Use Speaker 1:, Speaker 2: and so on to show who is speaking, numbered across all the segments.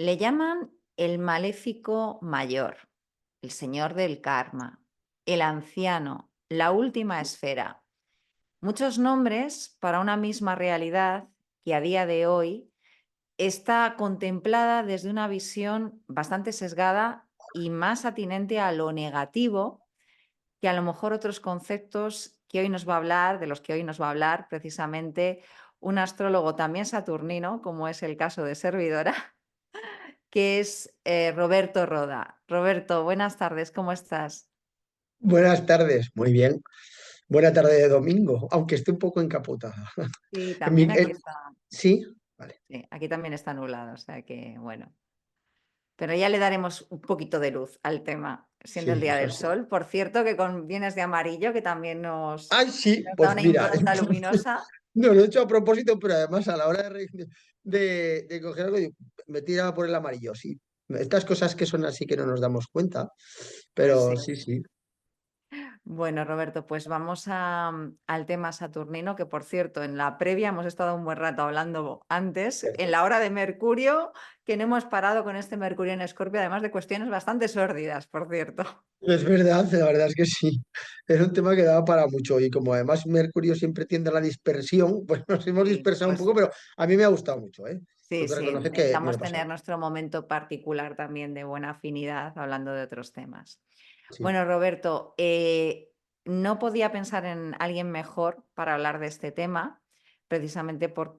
Speaker 1: Le llaman el maléfico mayor, el señor del karma, el anciano, la última esfera. Muchos nombres para una misma realidad que a día de hoy está contemplada desde una visión bastante sesgada y más atinente a lo negativo que a lo mejor otros conceptos que hoy nos va a hablar, de los que hoy nos va a hablar precisamente un astrólogo también saturnino, como es el caso de servidora, que es Roberto Roda. Roberto, buenas tardes, ¿cómo estás?
Speaker 2: Buenas tardes, muy bien. Buena tarde de domingo, aunque esté un poco encapotada.
Speaker 1: Sí,
Speaker 2: En mi-
Speaker 1: también aquí está,
Speaker 2: sí, vale.
Speaker 1: sí, aquí también está nublado, o sea que bueno. Pero ya le daremos un poquito de luz al tema, siendo el
Speaker 2: Sí,
Speaker 1: Día
Speaker 2: eso
Speaker 1: del
Speaker 2: sí.
Speaker 1: Sol. Por cierto, que con vienes de amarillo, que también
Speaker 2: Ay, sí,
Speaker 1: nos da
Speaker 2: pues
Speaker 1: una
Speaker 2: mira,
Speaker 1: impronta luminosa.
Speaker 2: no lo he hecho a propósito, pero además a la hora de coger algo, digo, me tira por el amarillo, sí. Estas cosas que son así que no nos damos cuenta,
Speaker 1: Pues
Speaker 2: pero
Speaker 1: sí.
Speaker 2: sí, sí.
Speaker 1: Bueno, Roberto, pues vamos al tema saturnino, que por cierto, en la previa hemos estado un buen rato hablando antes, en la hora de Mercurio, que no hemos parado con este Mercurio en Escorpio, además de cuestiones bastante sórdidas, por cierto.
Speaker 2: Es verdad, la verdad es que sí. Es un tema que daba para mucho y como además Mercurio siempre tiende a la dispersión, pues nos hemos
Speaker 1: Sí,
Speaker 2: dispersado un
Speaker 1: pues
Speaker 2: poco, pero a mí me ha gustado mucho, ¿eh?
Speaker 1: sí,
Speaker 2: Tengo que
Speaker 1: sí,
Speaker 2: reconocer que me lo he
Speaker 1: necesitamos tener
Speaker 2: pasado.
Speaker 1: nuestro momento particular también de buena afinidad hablando de otros temas.
Speaker 2: Sí.
Speaker 1: Bueno, Roberto, no podía pensar en alguien mejor para hablar de este tema, precisamente por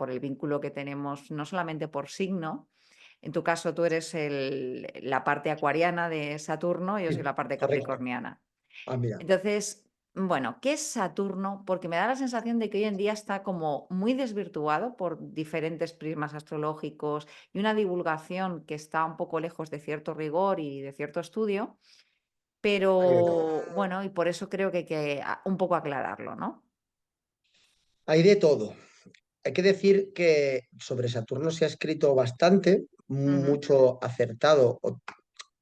Speaker 1: el vínculo que tenemos, no solamente por signo. En tu caso, tú eres la parte acuariana de Saturno, yo soy
Speaker 2: Sí,
Speaker 1: la parte
Speaker 2: correcto.
Speaker 1: capricorniana.
Speaker 2: Ah, mira.
Speaker 1: Entonces, bueno, ¿qué es Saturno? Porque me da la sensación de que hoy en día está como muy desvirtuado por diferentes prismas astrológicos y una divulgación que está un poco lejos de cierto rigor y de cierto estudio,
Speaker 2: Hay de todo.
Speaker 1: pero bueno, y por eso creo que hay que un poco aclararlo, ¿no?
Speaker 2: Hay de todo. Hay que decir que sobre Saturno se ha escrito bastante,
Speaker 1: Ujú.
Speaker 2: mucho acertado,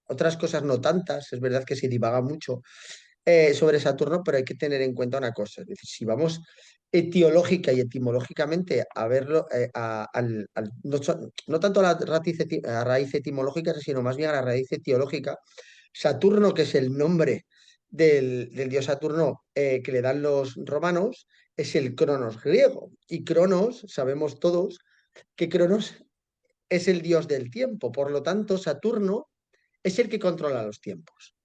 Speaker 2: otras cosas no tantas, es verdad que se divaga mucho sobre Saturno, pero hay que tener en cuenta una cosa, es decir, si vamos etiológica y etimológicamente a verlo, no tanto a la a raíz etimológica, sino más bien a la raíz etiológica, Saturno, que es el nombre del dios Saturno que le dan los romanos, es el Cronos griego. Y Cronos, sabemos todos que Cronos es el dios del tiempo. Por lo tanto, Saturno es el que controla los tiempos.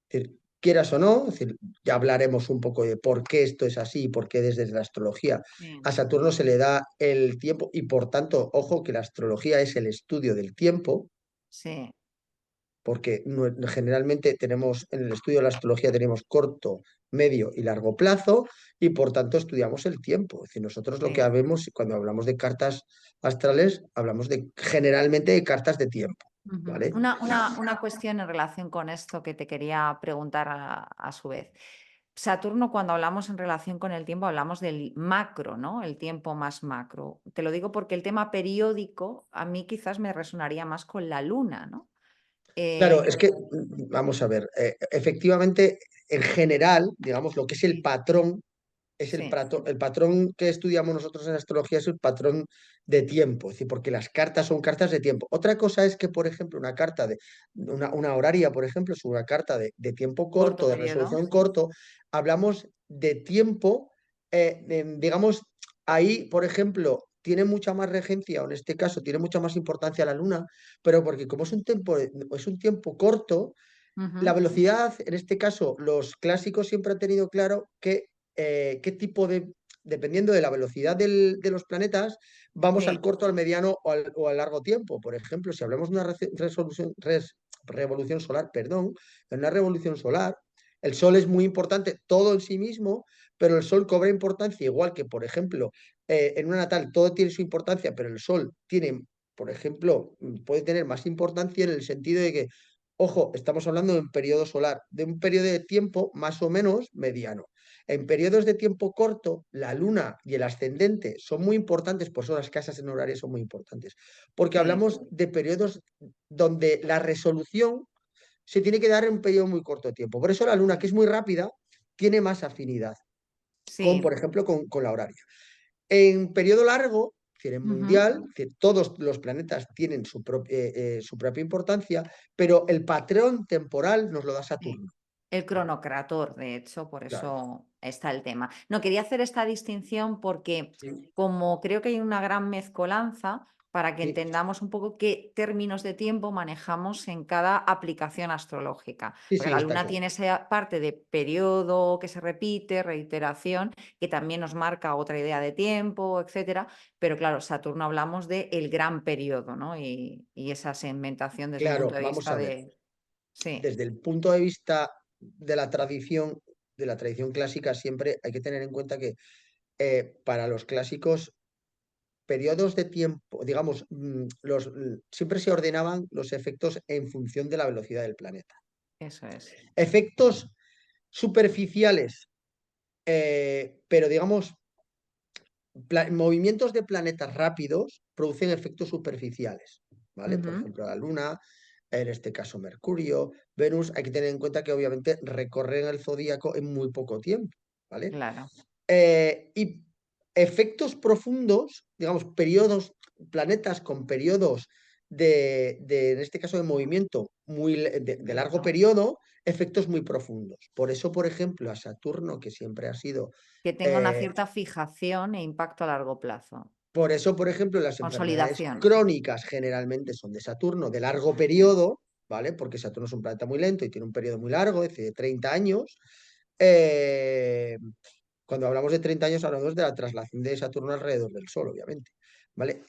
Speaker 2: Es decir, quieras o no, es decir, ya hablaremos un poco de por qué esto es así, por qué desde la astrología
Speaker 1: Sí,
Speaker 2: a Saturno se le da el tiempo y por tanto, ojo, que la astrología es el estudio del tiempo,
Speaker 1: sí,
Speaker 2: porque generalmente tenemos en el estudio de la astrología tenemos corto, medio y largo plazo y por tanto estudiamos el tiempo. Es decir, nosotros lo que
Speaker 1: sí.
Speaker 2: habemos cuando hablamos de cartas astrales, hablamos de generalmente de cartas de tiempo,
Speaker 1: Ujú.
Speaker 2: ¿vale?
Speaker 1: Una cuestión en relación con esto que te quería preguntar a su vez. Saturno, cuando hablamos en relación con el tiempo, hablamos del macro, ¿no? El tiempo más macro. Te lo digo porque el tema periódico a mí quizás me resonaría más con la luna, ¿no?
Speaker 2: Claro,
Speaker 1: Eh,
Speaker 2: es que, vamos a ver, efectivamente, en general, digamos, lo que es el
Speaker 1: sí,
Speaker 2: patrón es
Speaker 1: sí,
Speaker 2: el patrón que estudiamos nosotros en astrología es el patrón de tiempo, es decir, porque las cartas son cartas de tiempo. Otra cosa es que, por ejemplo, una carta de una horaria, por ejemplo, es una carta de tiempo
Speaker 1: corto
Speaker 2: corto, de
Speaker 1: periodo,
Speaker 2: resolución
Speaker 1: sí,
Speaker 2: corto. Hablamos de tiempo, digamos, ahí, por ejemplo, tiene mucha más regencia, o en este caso tiene mucha más importancia la luna, pero porque como es un tiempo corto, la
Speaker 1: ujú,
Speaker 2: velocidad, en este caso, los clásicos siempre han tenido claro que qué tipo dependiendo de la velocidad de los planetas, vamos al
Speaker 1: sí,
Speaker 2: corto, al mediano o al largo tiempo. Por ejemplo, si hablamos de una revolución solar, perdón, en una revolución solar, el Sol es muy importante todo en sí mismo, pero el Sol cobra importancia igual que, por ejemplo, en una natal todo tiene su importancia, pero el Sol tiene, por ejemplo, puede tener más importancia en el sentido de que ojo, estamos hablando de un periodo solar, de un periodo de tiempo más o menos mediano. En periodos de tiempo corto, la luna y el ascendente son muy importantes, por eso las casas en horario son muy importantes, porque
Speaker 1: sí,
Speaker 2: hablamos de periodos donde la resolución se tiene que dar en un periodo muy corto de tiempo. Por eso la luna, que es muy rápida, tiene más afinidad con, por
Speaker 1: sí,
Speaker 2: ejemplo, con la horaria. En periodo largo, decir, en
Speaker 1: Ujú.
Speaker 2: mundial, es decir, todos los planetas tienen su propia importancia, pero el patrón temporal nos lo da
Speaker 1: Sí.
Speaker 2: Saturno.
Speaker 1: El cronocrator, de hecho, por
Speaker 2: Claro.
Speaker 1: eso está el tema. No, quería hacer esta distinción porque
Speaker 2: Sí,
Speaker 1: como creo que hay una gran mezcolanza para que
Speaker 2: sí,
Speaker 1: entendamos un poco qué términos de tiempo manejamos en cada aplicación astrológica.
Speaker 2: sí,
Speaker 1: Porque
Speaker 2: sí,
Speaker 1: la
Speaker 2: está
Speaker 1: luna
Speaker 2: claro.
Speaker 1: tiene esa parte de periodo que se repite, reiteración, que también nos marca otra idea de tiempo, etcétera. Pero claro, Saturno hablamos de el gran periodo, ¿no? Y esa segmentación desde un punto
Speaker 2: Claro,
Speaker 1: de
Speaker 2: vamos
Speaker 1: vista
Speaker 2: a ver.
Speaker 1: de... Sí,
Speaker 2: Desde el punto de vista de la tradición clásica, siempre hay que tener en cuenta que para los clásicos, periodos de tiempo, digamos, siempre se ordenaban los efectos en función de la velocidad del planeta.
Speaker 1: eso es.
Speaker 2: Efectos superficiales, pero digamos, movimientos de planetas rápidos producen efectos superficiales, ¿vale? Por
Speaker 1: Ujú.
Speaker 2: ejemplo, la Luna, en este caso Mercurio, Venus, hay que tener en cuenta que obviamente recorren el zodíaco en muy poco tiempo, ¿vale?
Speaker 1: Claro.
Speaker 2: Y efectos profundos, digamos, periodos, planetas con periodos en este caso, de movimiento de largo
Speaker 1: Eso.
Speaker 2: periodo, efectos muy profundos. Por eso, por ejemplo, a Saturno, que siempre ha sido
Speaker 1: Que tenga una
Speaker 2: eh,
Speaker 1: cierta fijación e impacto a largo plazo.
Speaker 2: por eso, por ejemplo, las enfermedades
Speaker 1: Consolidación.
Speaker 2: crónicas generalmente son de Saturno de largo periodo, ¿vale? Porque Saturno es un planeta muy lento y tiene un periodo muy largo, es decir, de 30 años. Eh, Cuando hablamos de 30 años, hablamos de la traslación de Saturno alrededor del Sol, obviamente, ¿vale?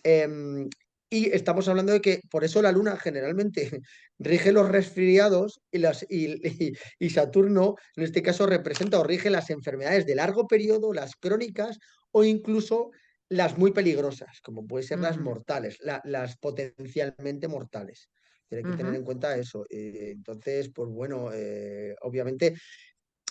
Speaker 2: Y estamos hablando de que por eso la Luna generalmente rige los resfriados y Saturno, en este caso, representa o rige las enfermedades de largo periodo, las crónicas o incluso las muy peligrosas, como pueden ser las
Speaker 1: Ujú,
Speaker 2: mortales, las potencialmente mortales. Hay que tener
Speaker 1: ujú.
Speaker 2: en cuenta eso. Entonces, pues bueno, obviamente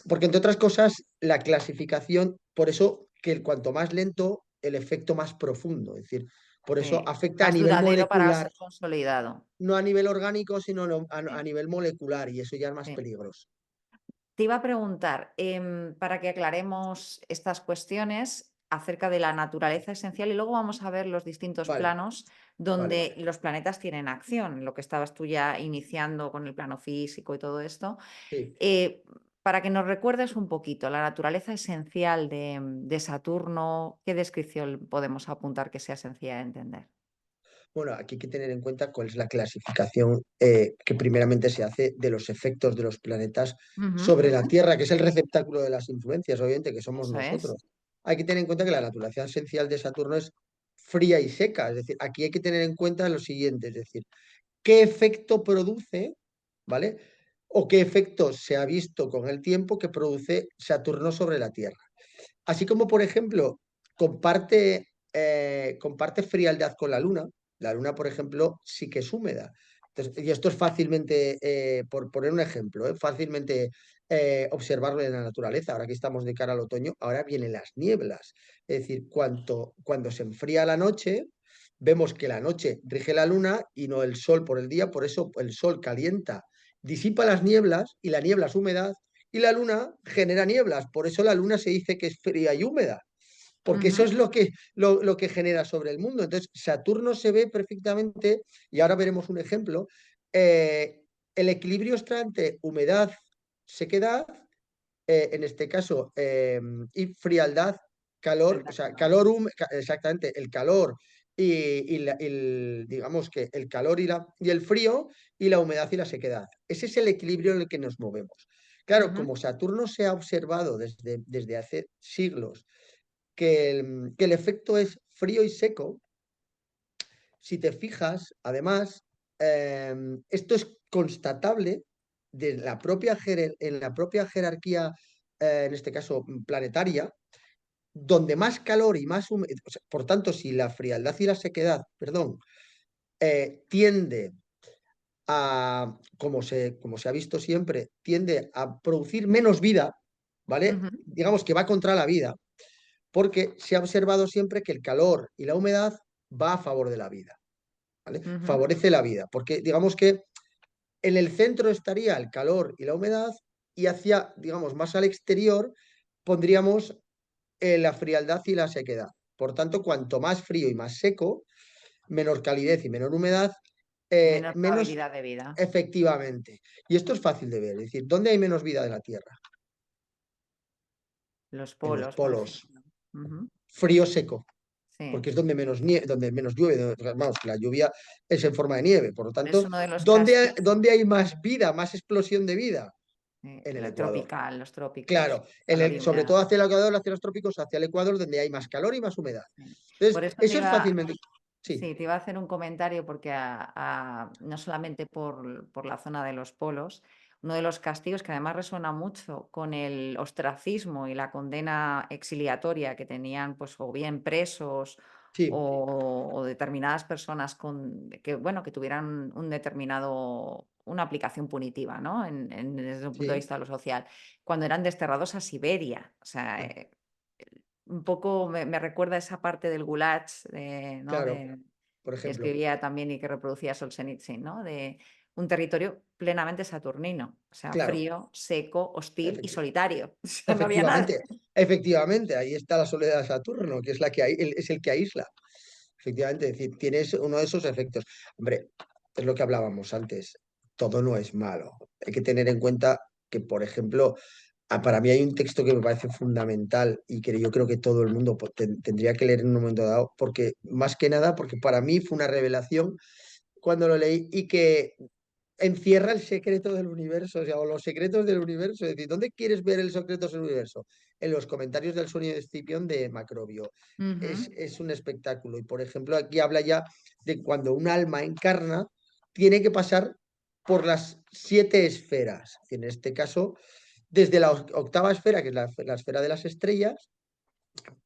Speaker 2: porque entre otras cosas, la clasificación, por eso que cuanto más lento, el efecto más profundo. Es decir, por eso
Speaker 1: Sí.
Speaker 2: afecta a
Speaker 1: Más
Speaker 2: nivel
Speaker 1: duradero para
Speaker 2: molecular,
Speaker 1: ser consolidado.
Speaker 2: no a nivel orgánico, sino a
Speaker 1: Sí,
Speaker 2: nivel molecular, y eso ya es más
Speaker 1: sí.
Speaker 2: peligroso.
Speaker 1: Te iba a preguntar, para que aclaremos estas cuestiones acerca de la naturaleza esencial y luego vamos a ver los distintos
Speaker 2: Vale,
Speaker 1: planos
Speaker 2: vale,
Speaker 1: donde
Speaker 2: vale.
Speaker 1: los planetas tienen acción, lo que estabas tú ya iniciando con el plano físico y todo esto.
Speaker 2: Sí.
Speaker 1: Eh, para que nos recuerdes un poquito la naturaleza esencial de Saturno, ¿qué descripción podemos apuntar que sea sencilla de entender?
Speaker 2: Bueno, aquí hay que tener en cuenta cuál es la clasificación que primeramente se hace de los efectos de los planetas
Speaker 1: Ujú,
Speaker 2: sobre la Tierra, que es el receptáculo de las influencias, obviamente, que somos
Speaker 1: eso es.
Speaker 2: nosotros. Hay que tener en cuenta que la naturaleza esencial de Saturno es fría y seca. Es decir, aquí hay que tener en cuenta lo siguiente, es decir, qué efecto produce, ¿vale? O qué efecto se ha visto con el tiempo que produce Saturno sobre la Tierra. Así como, por ejemplo, comparte frialdad con la Luna. La Luna, por ejemplo, sí que es húmeda. Entonces, y esto es fácilmente, por poner un ejemplo, fácilmente observarlo en la naturaleza. Ahora que estamos de cara al otoño, ahora vienen las nieblas. Es decir, cuando se enfría la noche, vemos que la noche rige la luna y no el sol por el día, por eso el sol calienta, disipa las nieblas y la niebla es humedad y la luna genera nieblas, por eso la luna se dice que es fría y húmeda, porque eso
Speaker 1: Ujú,
Speaker 2: es lo que genera sobre el mundo. Entonces, Saturno se ve perfectamente, y ahora veremos un ejemplo, el equilibrio está entre humedad, sequedad, en este caso, y frialdad, calor, o sea,
Speaker 1: espectacular.
Speaker 2: calor, exactamente, el calor digamos que el calor y el frío y la humedad y la sequedad. Ese es el equilibrio en el que nos movemos. Claro,
Speaker 1: Ujú,
Speaker 2: como Saturno se ha observado desde hace siglos que el efecto es frío y seco, si te fijas, además, esto es constatable en la propia jerarquía, en este caso planetaria, donde más calor y más humedad, o sea, por tanto, si la frialdad y la sequedad, perdón, tiende como se ha visto siempre, tiende a producir menos vida, ¿vale?
Speaker 1: ujú,
Speaker 2: Digamos que va contra la vida, porque se ha observado siempre que el calor y la humedad va a favor de la vida, ¿vale?
Speaker 1: ujú,
Speaker 2: Favorece la vida, porque digamos que en el centro estaría el calor y la humedad y hacia, digamos, más al exterior pondríamos la frialdad y la sequedad. Por tanto, cuanto más frío y más seco, menor calidez y menor humedad,
Speaker 1: Menor
Speaker 2: menos
Speaker 1: probabilidad de vida.
Speaker 2: efectivamente. Y esto es fácil de ver, es decir, ¿dónde hay menos vida de la Tierra?
Speaker 1: Los
Speaker 2: En los
Speaker 1: polos, por
Speaker 2: polos,
Speaker 1: ejemplo. Ujú.
Speaker 2: frío seco,
Speaker 1: Sí.
Speaker 2: porque es donde menos llueve, vamos, la lluvia es en forma de nieve, por lo
Speaker 1: Es
Speaker 2: tanto,
Speaker 1: uno de los
Speaker 2: ¿dónde,
Speaker 1: castigos
Speaker 2: dónde hay más vida, más explosión de vida? En el Ecuador.
Speaker 1: tropical, los trópicos,
Speaker 2: Claro,
Speaker 1: calor y
Speaker 2: sobre
Speaker 1: humedad.
Speaker 2: todo hacia el Ecuador, hacia los trópicos, hacia el Ecuador, donde hay más calor y más humedad.
Speaker 1: Sí. Por
Speaker 2: Entonces,
Speaker 1: eso te
Speaker 2: eso es
Speaker 1: iba,
Speaker 2: fácilmente. Sí,
Speaker 1: sí, te iba a hacer un comentario porque no solamente por la zona de los polos, uno de los castigos que además resuena mucho con el ostracismo y la condena exiliatoria que tenían pues o bien presos
Speaker 2: sí,
Speaker 1: o determinadas personas que, bueno, que tuvieran una aplicación punitiva, ¿no? Desde un punto de
Speaker 2: sí.
Speaker 1: vista de lo social, cuando eran desterrados a Siberia. O sea,
Speaker 2: Ah,
Speaker 1: un poco me recuerda esa parte del Gulag, ¿no?
Speaker 2: claro, por
Speaker 1: Que
Speaker 2: ejemplo,
Speaker 1: escribía también y que reproducía Solzhenitsyn, ¿no? De un territorio plenamente saturnino, o sea,
Speaker 2: claro,
Speaker 1: frío, seco, hostil y
Speaker 2: efecti-
Speaker 1: solitario. O sea, no había nadie.
Speaker 2: efectivamente, efectivamente, ahí está la soledad de Saturno, que es la que es el que aísla. Efectivamente, es decir, tienes uno de esos efectos. Hombre, es lo que hablábamos antes, todo no es malo. Hay que tener en cuenta que, por ejemplo, para mí hay un texto que me parece fundamental y que yo creo que todo el mundo tendría que leer en un momento dado, porque más que nada, porque para mí fue una revelación cuando lo leí y que encierra el secreto del universo, o sea, o los secretos del universo. Es decir, ¿dónde quieres ver el secreto del universo? En los comentarios del sueño de Escipión de Macrobio.
Speaker 1: Ujú,
Speaker 2: Es un espectáculo. Y, por ejemplo, aquí habla ya de cuando un alma encarna, tiene que pasar por las 7 esferas. En este caso, desde la octava esfera, que es la esfera de las estrellas,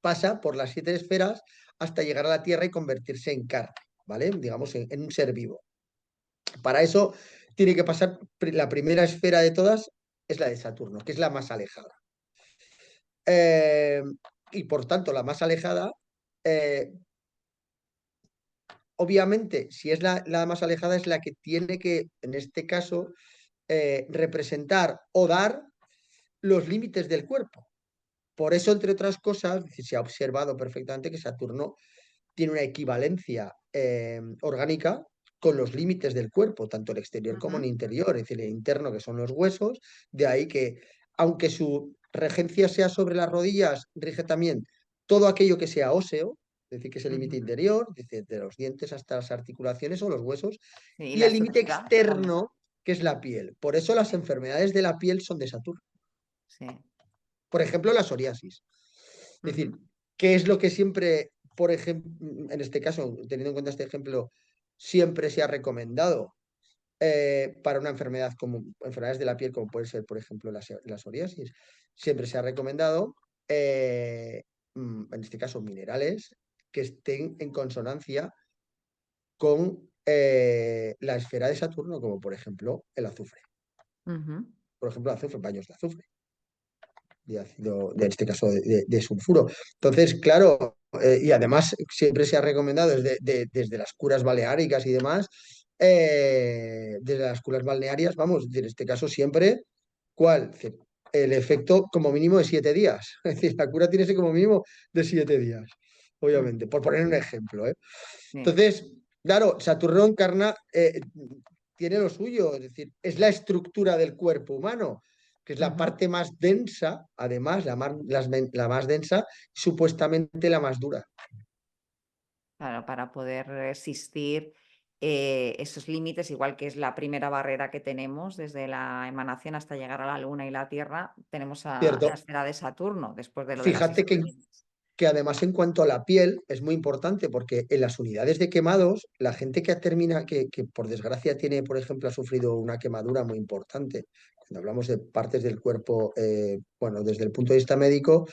Speaker 2: pasa por las 7 esferas hasta llegar a la Tierra y convertirse en carne, ¿vale? Digamos, en un ser vivo. Para eso tiene que pasar, la primera esfera de todas es la de Saturno, que es la más alejada. Eh, y por tanto, la más alejada, eh, obviamente, si es la más alejada, es la que tiene que, en este caso, representar o dar los límites del cuerpo. Por eso, entre otras cosas, se ha observado perfectamente que Saturno tiene una equivalencia orgánica con los límites del cuerpo, tanto el exterior como el
Speaker 1: ujú,
Speaker 2: interior, es decir, el interno, que son los huesos, de ahí que, aunque su regencia sea sobre las rodillas, rige también todo aquello que sea óseo, es decir, que es el límite
Speaker 1: ujú.
Speaker 2: interior, desde los dientes hasta las articulaciones o los huesos,
Speaker 1: Sí, y
Speaker 2: y
Speaker 1: la
Speaker 2: el límite
Speaker 1: estructura también.
Speaker 2: externo, que es la piel. Por eso las
Speaker 1: Sí,
Speaker 2: enfermedades de la piel son de Saturno.
Speaker 1: sí.
Speaker 2: Por ejemplo, la psoriasis. Es decir,
Speaker 1: Ujú,
Speaker 2: ¿qué es lo que siempre, por ejemplo, en este caso, teniendo en cuenta este ejemplo, siempre se ha recomendado para una enfermedad como enfermedades de la piel, como puede ser, por ejemplo, la psoriasis? Siempre se ha recomendado, en este caso, minerales que estén en consonancia con la esfera de Saturno, como por ejemplo el azufre.
Speaker 1: ujú.
Speaker 2: Por ejemplo, el azufre, baños de azufre, de ácido, en este caso de sulfuro. Entonces, claro, y además siempre se ha recomendado desde las curas baleáricas y demás, desde las curas balnearias, vamos, en este caso siempre, ¿cuál? El efecto como mínimo de 7 días. Es decir, la cura tiene que ser como mínimo de 7 días,
Speaker 1: Mm,
Speaker 2: obviamente, por poner un ejemplo, ¿eh?
Speaker 1: sí.
Speaker 2: Entonces, claro, Saturno encarna, tiene lo suyo, es decir, es la estructura del cuerpo humano, que es la
Speaker 1: Ujú.
Speaker 2: parte más densa, además, la más densa, supuestamente la más dura.
Speaker 1: Claro, para poder resistir esos límites, igual que es la primera barrera que tenemos desde la emanación hasta llegar a la Luna y la Tierra, tenemos a la
Speaker 2: ¿Cierto?
Speaker 1: esfera de Saturno, después de lo de las
Speaker 2: Fíjate
Speaker 1: estrellas.
Speaker 2: que además en cuanto a la piel es muy importante porque en las unidades de quemados, la gente que por desgracia tiene, por ejemplo, ha sufrido una quemadura muy importante, cuando hablamos de partes del cuerpo, bueno, desde el punto de vista médico,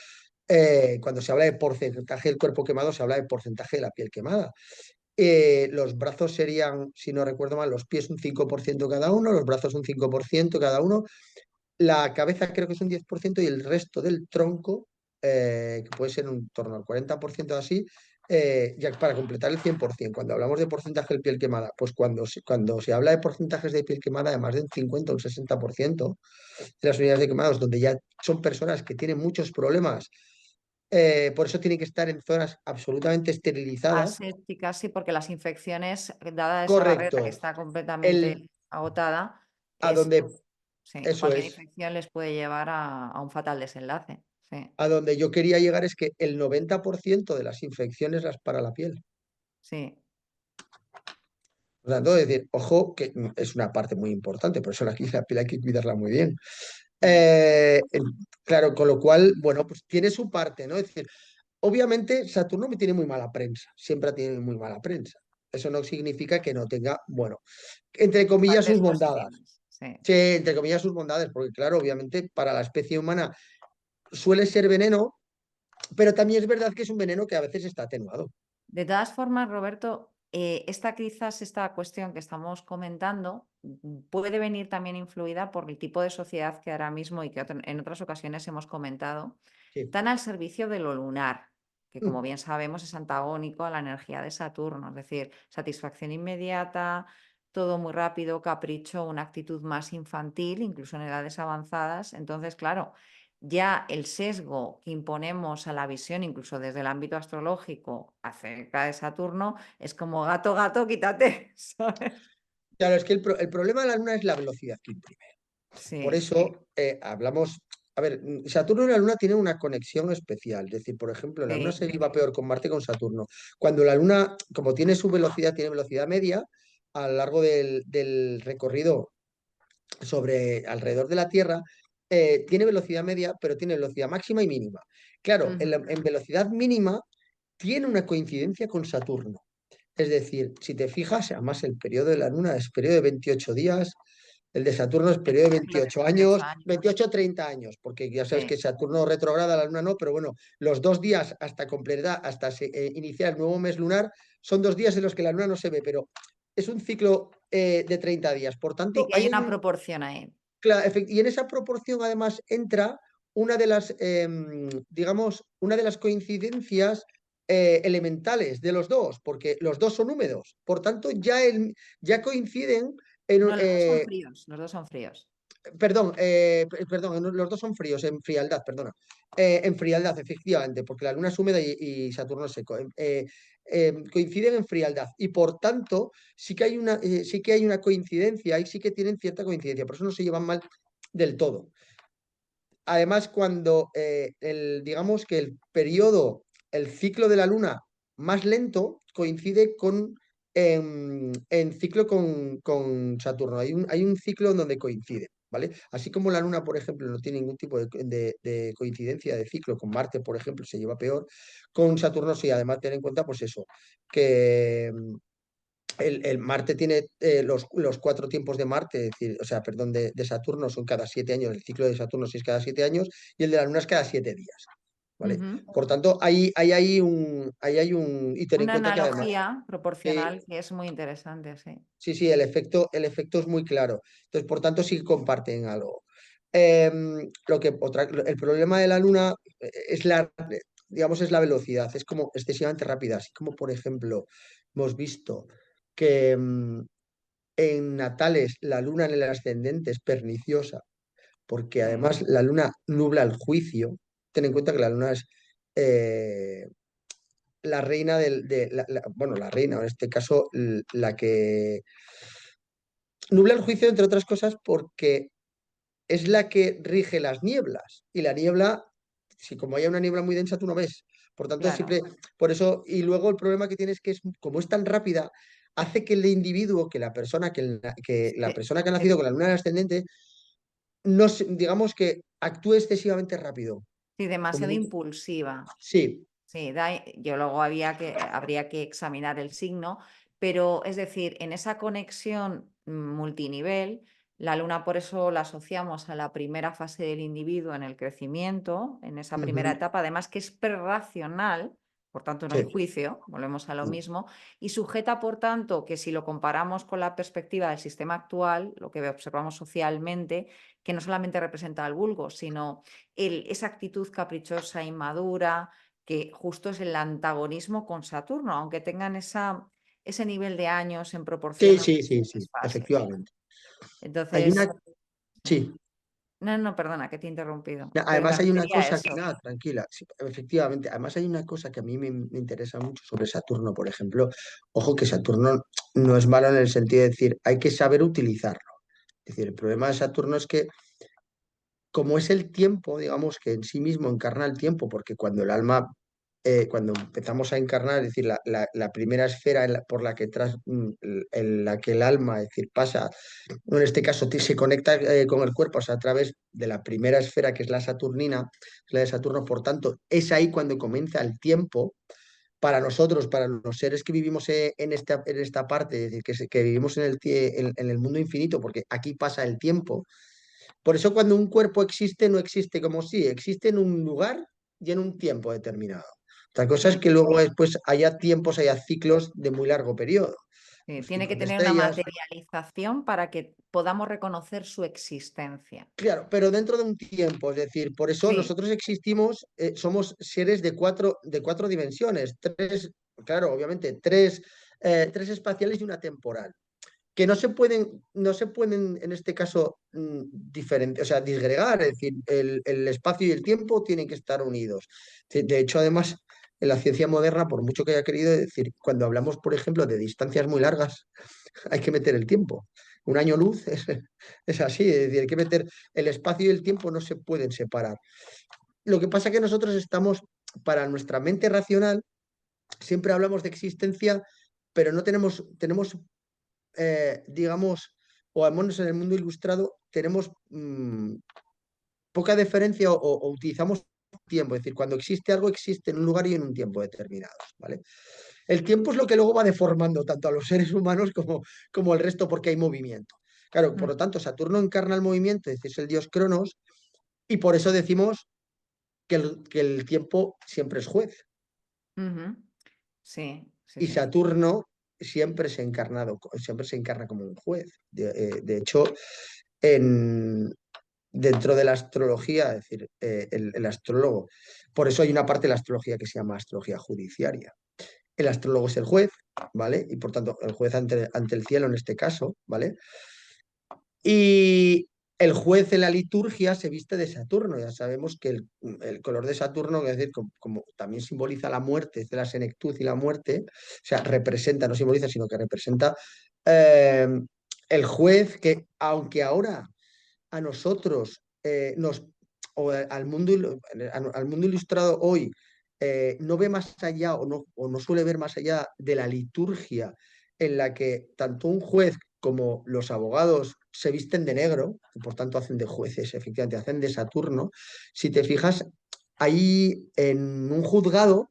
Speaker 2: cuando se habla de porcentaje del cuerpo quemado, se habla de porcentaje de la piel quemada. Los brazos serían, si no recuerdo mal, los pies un 5% cada uno, los brazos un 5% cada uno, la cabeza creo que es un 10% y el resto del tronco, que puede ser en torno al 40% así, ya para completar el 100%. Cuando hablamos de porcentaje de piel quemada, pues cuando se habla de porcentajes de piel quemada, además de un 50 o un 60% de las unidades de quemados, donde ya son personas que tienen muchos problemas por eso tiene que estar en zonas absolutamente esterilizadas.
Speaker 1: Asépticas, sí, porque las infecciones, dada esa barrera que
Speaker 2: Correcto.
Speaker 1: está completamente
Speaker 2: El,
Speaker 1: agotada,
Speaker 2: a
Speaker 1: es,
Speaker 2: donde,
Speaker 1: sí,
Speaker 2: eso
Speaker 1: cualquier
Speaker 2: es,
Speaker 1: infección les puede llevar a un fatal desenlace. Sí,
Speaker 2: a donde yo quería llegar es que el 90% de las infecciones las para la piel.
Speaker 1: sí.
Speaker 2: Por tanto, es decir, ojo, que es una parte muy importante, por eso la piel hay que cuidarla muy bien.
Speaker 1: Mm.
Speaker 2: En- claro, con lo cual, bueno, pues tiene su parte, ¿no? Es decir, obviamente Saturno me tiene muy mala prensa, siempre tiene muy mala prensa. Eso no significa que no tenga, bueno, entre comillas, sus
Speaker 1: Partes
Speaker 2: bondades.
Speaker 1: positivas. Sí.
Speaker 2: Sí, entre comillas, sus bondades, porque claro, obviamente para la especie humana suele ser veneno, pero también es verdad que es un veneno que a veces está atenuado.
Speaker 1: De todas formas, Roberto, quizás esta cuestión que estamos comentando puede venir también influida por el tipo de sociedad que ahora mismo y que en otras ocasiones hemos comentado,
Speaker 2: Sí.
Speaker 1: tan al servicio de lo lunar, que como
Speaker 2: Mm.
Speaker 1: bien sabemos es antagónico a la energía de Saturno, es decir, satisfacción inmediata, todo muy rápido, capricho, una actitud más infantil, incluso en edades avanzadas. Entonces, claro, ya el sesgo que imponemos a la visión, incluso desde el ámbito astrológico, acerca de Saturno, es como gato, gato, quítate, ¿sabes?
Speaker 2: Claro, es que el problema de la Luna es la velocidad que imprime. Por
Speaker 1: Sí,
Speaker 2: eso hablamos, a ver, Saturno y la Luna tienen una conexión especial. Es decir, por ejemplo, la Luna
Speaker 1: sí.
Speaker 2: se lleva peor con Marte que con Saturno. Cuando la Luna, como tiene su velocidad, tiene velocidad media, a lo largo del recorrido sobre alrededor de la Tierra, tiene velocidad media, pero tiene velocidad máxima y mínima. Claro,
Speaker 1: Ujú.
Speaker 2: en velocidad mínima tiene una coincidencia con Saturno. Es decir, si te fijas, además el periodo de la Luna es periodo de 28 días, el de Saturno es
Speaker 1: El
Speaker 2: periodo de
Speaker 1: ciclo de
Speaker 2: 28
Speaker 1: 28
Speaker 2: años,
Speaker 1: años.
Speaker 2: 28-30 años, porque ya sabes que
Speaker 1: Sí.
Speaker 2: Saturno retrograda, la Luna no, pero bueno, los 2 días hasta completar, hasta iniciar el nuevo mes lunar, son 2 días en los que la Luna no se ve, pero es un ciclo de 30 días. Por
Speaker 1: Sí,
Speaker 2: tanto,
Speaker 1: que
Speaker 2: ahí
Speaker 1: hay
Speaker 2: hay
Speaker 1: una
Speaker 2: un,
Speaker 1: proporción ahí.
Speaker 2: y en esa proporción además entra una de las, digamos, una de las coincidencias elementales de los dos, porque los dos son húmedos. Por tanto, ya coinciden en,
Speaker 1: No, los dos son fríos, los dos son fríos.
Speaker 2: perdón, los dos son fríos, en frialdad, perdona. En frialdad, efectivamente, porque la Luna es húmeda y Saturno es seco. Coinciden en frialdad y por tanto sí que hay una coincidencia y sí que tienen cierta coincidencia, por eso no se llevan mal del todo. Además, cuando digamos que el periodo, el ciclo de la Luna más lento coincide en ciclo con Saturno. Hay un ciclo en donde coincide, ¿vale? Así como la Luna, por ejemplo, no tiene ningún tipo de coincidencia de ciclo con Marte, por ejemplo, se lleva peor, con Saturno sí. Además, ten en cuenta, pues eso, que el Marte tiene los 4 tiempos de Marte, es decir, o sea, perdón, de Saturno son cada 7 años, el ciclo de Saturno sí es cada 7 años y el de la Luna es cada 7 días, ¿vale?
Speaker 1: Ujú.
Speaker 2: Por tanto, y ten en
Speaker 1: Una
Speaker 2: cuenta que además,
Speaker 1: analogía
Speaker 2: eh,
Speaker 1: proporcional que es muy interesante, sí.
Speaker 2: sí, sí, el efecto es muy claro, entonces, por tanto, sí comparten algo. El problema de la Luna digamos, es la velocidad, es como excesivamente rápida, así como, por ejemplo, hemos visto que en natales la luna en el ascendente es perniciosa, porque
Speaker 1: Sí.
Speaker 2: además la luna nubla el juicio. Ten en cuenta que la luna es eh, la reina bueno, la reina, en este caso, la que nubla el juicio, entre otras cosas, porque es la que rige las nieblas. Y la niebla, si como haya una niebla muy densa, tú no ves. Por tanto,
Speaker 1: Claro.
Speaker 2: siempre, por eso, y luego el problema que tienes es que como es tan rápida, hace que el individuo, que la
Speaker 1: Sí,
Speaker 2: persona que ha
Speaker 1: sí.
Speaker 2: nacido con la luna en el ascendente, no, digamos que actúe excesivamente rápido.
Speaker 1: Sí,
Speaker 2: Como
Speaker 1: demasiado impulsiva.
Speaker 2: sí,
Speaker 1: Sí, yo luego habría que examinar el signo, pero es decir, en esa conexión multinivel, la luna por eso la asociamos a la primera fase del individuo en el crecimiento, en esa primera
Speaker 2: ujú,
Speaker 1: etapa, además que es prerracional, por tanto no hay
Speaker 2: sí,
Speaker 1: juicio, volvemos a lo mismo, y sujeta, por tanto, que si lo comparamos con la perspectiva del sistema actual, lo que observamos socialmente, que no solamente representa al vulgo, sino esa actitud caprichosa, inmadura, que justo es el antagonismo con Saturno, aunque tengan ese nivel de años en proporción
Speaker 2: sí,
Speaker 1: a
Speaker 2: sí, sí, sí,
Speaker 1: diferentes fases.
Speaker 2: efectivamente. Hay
Speaker 1: Entonces,
Speaker 2: una, sí,
Speaker 1: No, no, perdona, que te he interrumpido. Pero
Speaker 2: Además hay
Speaker 1: también
Speaker 2: una
Speaker 1: diría
Speaker 2: cosa que,
Speaker 1: eso.
Speaker 2: nada, tranquila, sí, efectivamente, además hay una cosa que a mí me interesa mucho sobre Saturno, por ejemplo. Ojo que Saturno no es malo en el sentido de decir, hay que saber utilizarlo. Es decir, el problema de Saturno es que como es el tiempo, digamos que en sí mismo encarna el tiempo, porque cuando el alma, cuando empezamos a encarnar, es decir, la primera esfera por la que en la que el alma, es decir, pasa, en este caso se conecta con el cuerpo, o sea, a través de la primera esfera que es la saturnina, es la de Saturno, por tanto, es ahí cuando comienza el tiempo. Para nosotros, para los seres que vivimos en esta parte, es decir, que vivimos en el mundo infinito, porque aquí pasa el tiempo, por eso cuando un cuerpo existe, no existe como si, existe en un lugar y en un tiempo determinado. Otra cosa es
Speaker 1: Mm,
Speaker 2: que luego después haya tiempos, haya ciclos de muy largo periodo.
Speaker 1: sí,
Speaker 2: Los
Speaker 1: tiene que
Speaker 2: ciclos de
Speaker 1: tener una
Speaker 2: estrellas,
Speaker 1: materialización para que podamos reconocer su existencia.
Speaker 2: claro, pero dentro de un tiempo, es decir, por eso
Speaker 1: Sí,
Speaker 2: nosotros existimos, somos seres de cuatro dimensiones, tres, claro, obviamente, tres espaciales y una temporal. Que no se pueden en este caso o sea, disgregar, es decir, el espacio y el tiempo tienen que estar unidos. De hecho, además, en la ciencia moderna, por mucho que haya querido decir, cuando hablamos, por ejemplo, de distancias muy largas, hay que meter el tiempo. Un año luz es así, es decir, hay que meter el espacio y el tiempo, no se pueden separar. Lo que pasa es que nosotros estamos, para nuestra mente racional, siempre hablamos de existencia, pero no tenemos digamos, o al menos en el mundo ilustrado, tenemos poca diferencia o utilizamos tiempo, es decir, cuando existe algo, existe en un lugar y en un tiempo determinados, ¿vale? El tiempo es lo que luego va deformando tanto a los seres humanos como el resto porque hay movimiento. Claro, por
Speaker 1: mm,
Speaker 2: lo tanto, Saturno encarna el movimiento, es decir, es el dios Cronos, y por eso decimos que el tiempo siempre es juez.
Speaker 1: ujú. Sí, sí,
Speaker 2: Y
Speaker 1: sí.
Speaker 2: Saturno siempre se encarna como un juez. De hecho, en, dentro de la astrología, es decir, el astrólogo, por eso hay una parte de la astrología que se llama astrología judiciaria. El astrólogo es el juez, ¿vale? Y por tanto, el juez ante el cielo en este caso, ¿vale? Y el juez en la liturgia se viste de Saturno. Ya sabemos que el color de Saturno, es decir, como también simboliza la muerte, es de la senectud y la muerte, o sea, representa, no simboliza, sino que representa eh, el juez que, aunque ahora a nosotros o al mundo ilustrado hoy no ve más allá o no suele ver más allá de la liturgia en la que tanto un juez como los abogados se visten de negro, y por tanto hacen de jueces, efectivamente, hacen de Saturno. Si te fijas, ahí en un juzgado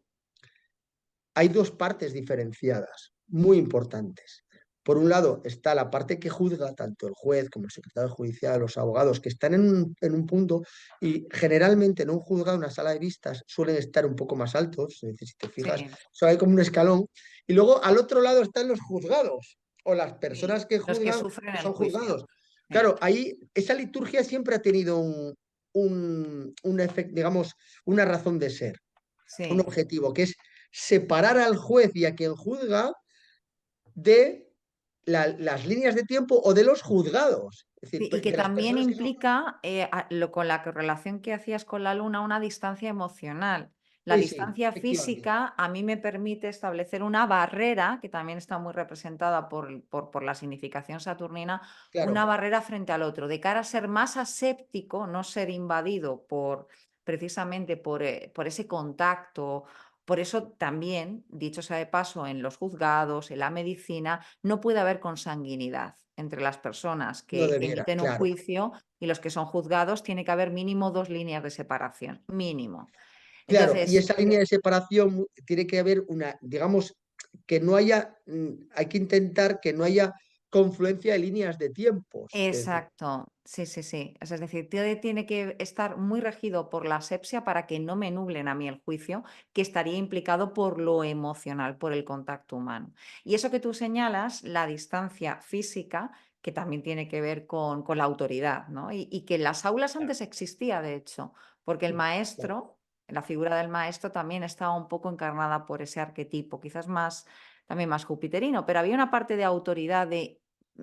Speaker 2: hay dos partes diferenciadas, muy importantes. Por un lado está la parte que juzga, tanto el juez como el secretario judicial, los abogados, que están en un punto y generalmente en un juzgado, una sala de vistas, suelen estar un poco más altos, es decir, si te fijas,
Speaker 1: Sí,
Speaker 2: solo hay como un escalón. Y luego al otro lado están los juzgados o las
Speaker 1: sí.
Speaker 2: personas que
Speaker 1: Los que
Speaker 2: juzgan,
Speaker 1: sufren
Speaker 2: que
Speaker 1: el
Speaker 2: son
Speaker 1: juicio.
Speaker 2: juzgados.
Speaker 1: Sí,
Speaker 2: Claro, ahí esa liturgia siempre ha tenido un efecto, digamos, una razón de ser, un
Speaker 1: sí.
Speaker 2: objetivo, que es separar al juez y a quien juzga de las líneas de tiempo o de los juzgados. Es decir,
Speaker 1: Sí, y que
Speaker 2: de las
Speaker 1: también
Speaker 2: personas que son...
Speaker 1: implica, con la correlación que hacías con la luna, una distancia emocional. La
Speaker 2: Sí, sí,
Speaker 1: distancia
Speaker 2: efectivamente.
Speaker 1: física a mí me permite establecer una barrera, que también está muy representada por la significación saturnina, una
Speaker 2: Claro,
Speaker 1: barrera frente al otro, de cara a ser más aséptico, no ser invadido precisamente por ese contacto. Por eso también, dicho sea de paso, en los juzgados, en la medicina, no puede haber consanguinidad entre las personas
Speaker 2: no
Speaker 1: que
Speaker 2: debiera,
Speaker 1: emiten un
Speaker 2: claro.
Speaker 1: juicio y los que son juzgados. Tiene que haber mínimo 2 líneas de separación, mínimo.
Speaker 2: Claro, y
Speaker 1: Entonces,
Speaker 2: esa línea de separación tiene que haber una, digamos, que no haya, hay que intentar que no haya confluencia de líneas de tiempos. Es decir,
Speaker 1: exacto, sí, sí, sí. Es decir, tiene que estar muy regido por la asepsia para que no me nublen a mí el juicio, que estaría implicado por lo emocional, por el contacto humano. Y eso que tú señalas, la distancia física, que también tiene que ver con la autoridad, ¿no? Y que en las aulas
Speaker 2: claro,
Speaker 1: antes existía, de hecho, porque el
Speaker 2: sí, claro.
Speaker 1: maestro, la figura del maestro también estaba un poco encarnada por ese arquetipo, quizás más, también más jupiterino, pero había una parte de autoridad, de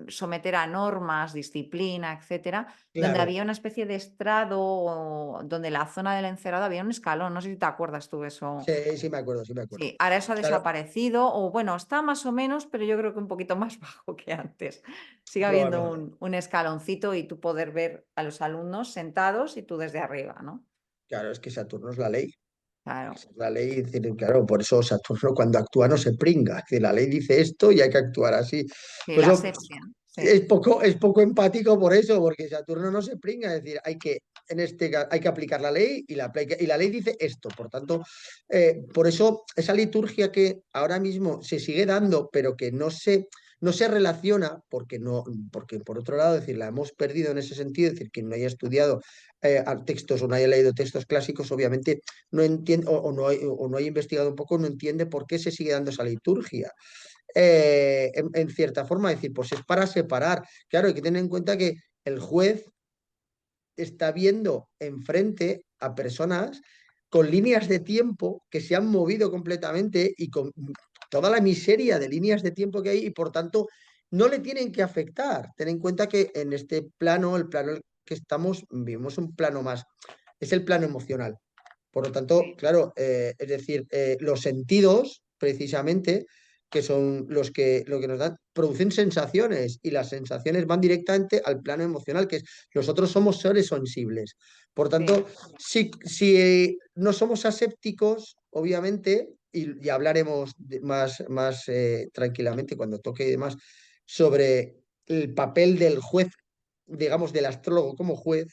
Speaker 1: someter a normas, disciplina, etcétera, donde
Speaker 2: Claro,
Speaker 1: había una especie de estrado, donde la zona del encerado había un escalón, no sé si te acuerdas tú eso.
Speaker 2: sí, sí me acuerdo, sí me acuerdo.
Speaker 1: Sí, ahora eso ha
Speaker 2: Claro,
Speaker 1: desaparecido, o bueno, está más o menos, pero yo creo que un poquito más bajo que antes. Sigue habiendo
Speaker 2: probablemente.
Speaker 1: un escaloncito y tú poder ver a los alumnos sentados y tú desde arriba, ¿no?
Speaker 2: Claro, es que Saturno es la ley.
Speaker 1: Claro,
Speaker 2: Esa es la ley, es decir, claro, por eso Saturno cuando actúa no se pringa. Es decir, la ley dice esto y hay que actuar así.
Speaker 1: sí,
Speaker 2: Por
Speaker 1: la
Speaker 2: eso
Speaker 1: asepsia, sí,
Speaker 2: es poco empático por eso, porque Saturno no se pringa. Es decir, hay que, hay que aplicar la ley y la ley dice esto. Por tanto, por eso esa liturgia que ahora mismo se sigue dando, pero que no se relaciona, porque, no, porque por otro lado, es decir, la hemos perdido en ese sentido, es decir, quien no haya estudiado textos o no haya leído textos clásicos, obviamente no entiende o no haya investigado un poco, no entiende por qué se sigue dando esa liturgia. En cierta forma, es decir, pues es para separar. Claro, hay que tener en cuenta que el juez está viendo enfrente a personas con líneas de tiempo que se han movido completamente y con toda la miseria de líneas de tiempo que hay y por tanto no le tienen que afectar. Ten en cuenta que en este plano, el plano en el que estamos, vivimos un plano más, es el plano emocional. Por lo tanto,
Speaker 1: sí,
Speaker 2: claro, es decir, los sentidos, precisamente, que son lo que nos dan, producen sensaciones y las sensaciones van directamente al plano emocional, que es nosotros somos seres sensibles. Por
Speaker 1: sí,
Speaker 2: tanto, si no somos asépticos, obviamente, y hablaremos más tranquilamente cuando toque y demás sobre el papel del juez, digamos, del astrólogo como juez,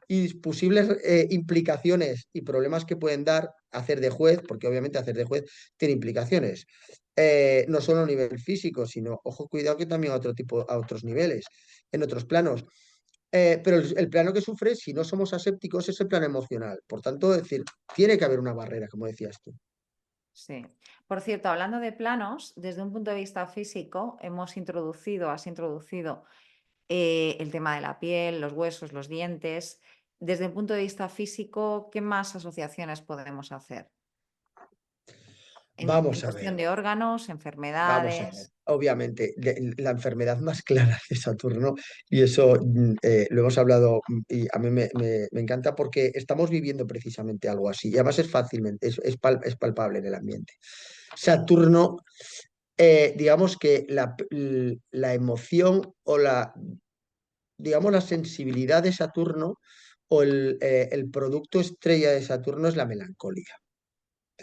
Speaker 2: y posibles implicaciones y problemas que pueden dar hacer de juez, porque obviamente hacer de juez tiene implicaciones, no solo a nivel físico, sino, ojo, cuidado que también a otro tipo, a otros niveles, en otros planos. Pero el plano que sufre, si no somos asépticos, es el plano emocional. Por tanto, es decir, tiene que haber una barrera, como decías tú.
Speaker 1: sí. Por cierto, hablando de planos, desde un punto de vista físico, has introducido el tema de la piel, los huesos, los dientes. Desde el punto de vista físico, ¿qué más asociaciones podemos hacer? En
Speaker 2: Vamos a ver.
Speaker 1: cuestión de órganos,
Speaker 2: Vamos a ver,
Speaker 1: enfermedades.
Speaker 2: obviamente, la enfermedad más clara de Saturno, y eso lo hemos hablado y a mí me encanta porque estamos viviendo precisamente algo así, y además es fácilmente, es palpable en el ambiente. Saturno, digamos que la emoción o digamos, la sensibilidad de Saturno o el producto estrella de Saturno es la melancolía.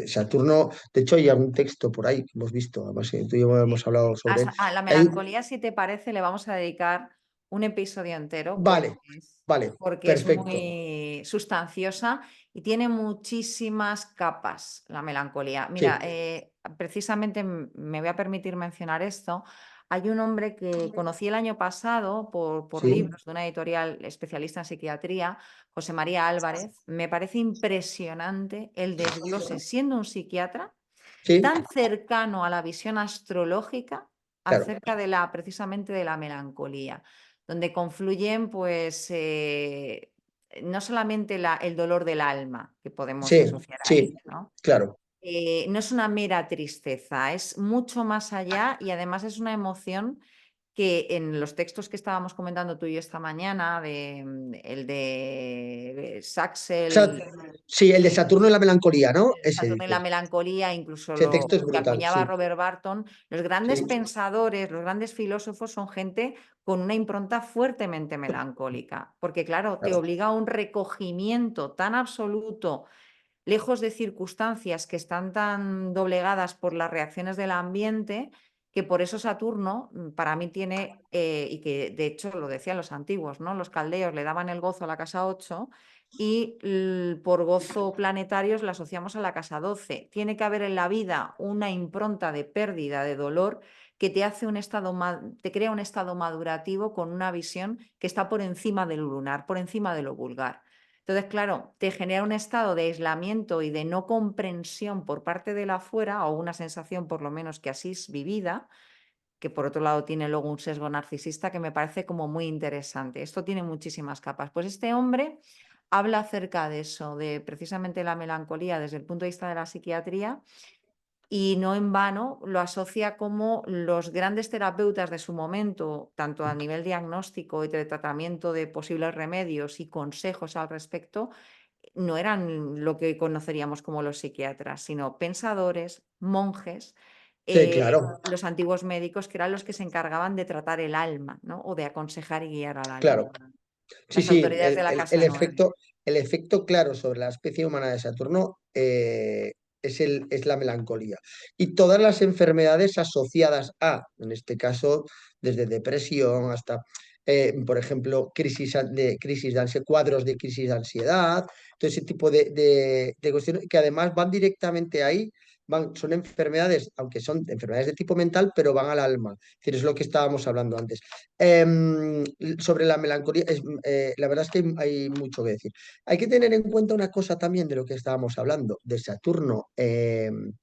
Speaker 2: Saturno, de hecho, hay algún texto por ahí que hemos visto, además tú y yo hemos
Speaker 1: Sí.
Speaker 2: hablado sobre él.
Speaker 1: A la
Speaker 2: Hay-
Speaker 1: melancolía, si te parece, le vamos a dedicar un episodio entero
Speaker 2: vale, vale,
Speaker 1: porque es
Speaker 2: perfecto.
Speaker 1: muy sustanciosa y tiene muchísimas capas la melancolía. Mira,
Speaker 2: Sí,
Speaker 1: precisamente me voy a permitir mencionar esto. Hay un hombre que conocí el año pasado por
Speaker 2: sí,
Speaker 1: libros de una editorial especialista en psiquiatría, José María Álvarez. Me parece impresionante el desglose, siendo un psiquiatra
Speaker 2: sí,
Speaker 1: tan cercano a la visión astrológica
Speaker 2: claro,
Speaker 1: acerca de la, precisamente de la melancolía, donde confluyen, pues, no solamente el dolor del alma, que podemos
Speaker 2: sí,
Speaker 1: asociar
Speaker 2: sí,
Speaker 1: ahí, ¿no?
Speaker 2: claro,
Speaker 1: No es una mera tristeza, es mucho más allá y además es una emoción que en los textos que estábamos comentando tú y yo esta mañana, el de
Speaker 2: Sa-
Speaker 1: Saxel,
Speaker 2: sí, el de Saturno y la melancolía, ¿no? Ese
Speaker 1: Saturno y la
Speaker 2: dices.
Speaker 1: melancolía, incluso
Speaker 2: Ese texto es
Speaker 1: lo que
Speaker 2: brutal,
Speaker 1: acuñaba
Speaker 2: sí,
Speaker 1: Robert Barton, los grandes
Speaker 2: sí,
Speaker 1: pensadores, los grandes filósofos son gente con una impronta fuertemente melancólica, porque claro, te
Speaker 2: claro,
Speaker 1: obliga a un recogimiento tan absoluto, lejos de circunstancias que están tan doblegadas por las reacciones del ambiente, que por eso Saturno para mí tiene, y que de hecho lo decían los antiguos, ¿no? Los caldeos le daban el gozo a la casa 8 y por gozo planetarios la asociamos a la casa 12. Tiene que haber en la vida una impronta de pérdida, de dolor, que te hace un estado, te crea un estado madurativo con una visión que está por encima del lunar, por encima de lo vulgar. Entonces, claro, te genera un estado de aislamiento y de no comprensión por parte de la afuera, o una sensación por lo menos que así es vivida, que por otro lado tiene luego un sesgo narcisista que me parece como muy interesante. Esto tiene muchísimas capas. Pues este hombre habla acerca de eso, de precisamente la melancolía desde el punto de vista de la psiquiatría Y no en vano lo asocia como los grandes terapeutas de su momento, tanto a nivel diagnóstico y de tratamiento de posibles remedios y consejos al respecto, no eran lo que hoy conoceríamos como los psiquiatras, sino pensadores, monjes,
Speaker 2: Sí, claro,
Speaker 1: los antiguos médicos, que eran los que se encargaban de tratar el alma, ¿no? O de aconsejar y guiar al alma.
Speaker 2: claro. Sí,
Speaker 1: Las
Speaker 2: sí,
Speaker 1: autoridades de la casa Noel.
Speaker 2: el efecto claro sobre la especie humana de Saturno es la melancolía. Y todas las enfermedades asociadas a, en este caso, desde depresión hasta, por ejemplo, crisis de ansiedad, cuadros de crisis de ansiedad, todo ese tipo de cuestiones que además van directamente ahí. Son enfermedades, aunque son enfermedades de tipo mental, pero van al alma. Es decir, es lo que estábamos hablando antes. Sobre la melancolía, la verdad es que hay mucho que decir. Hay que tener en cuenta una cosa también de lo que estábamos hablando, de Saturno en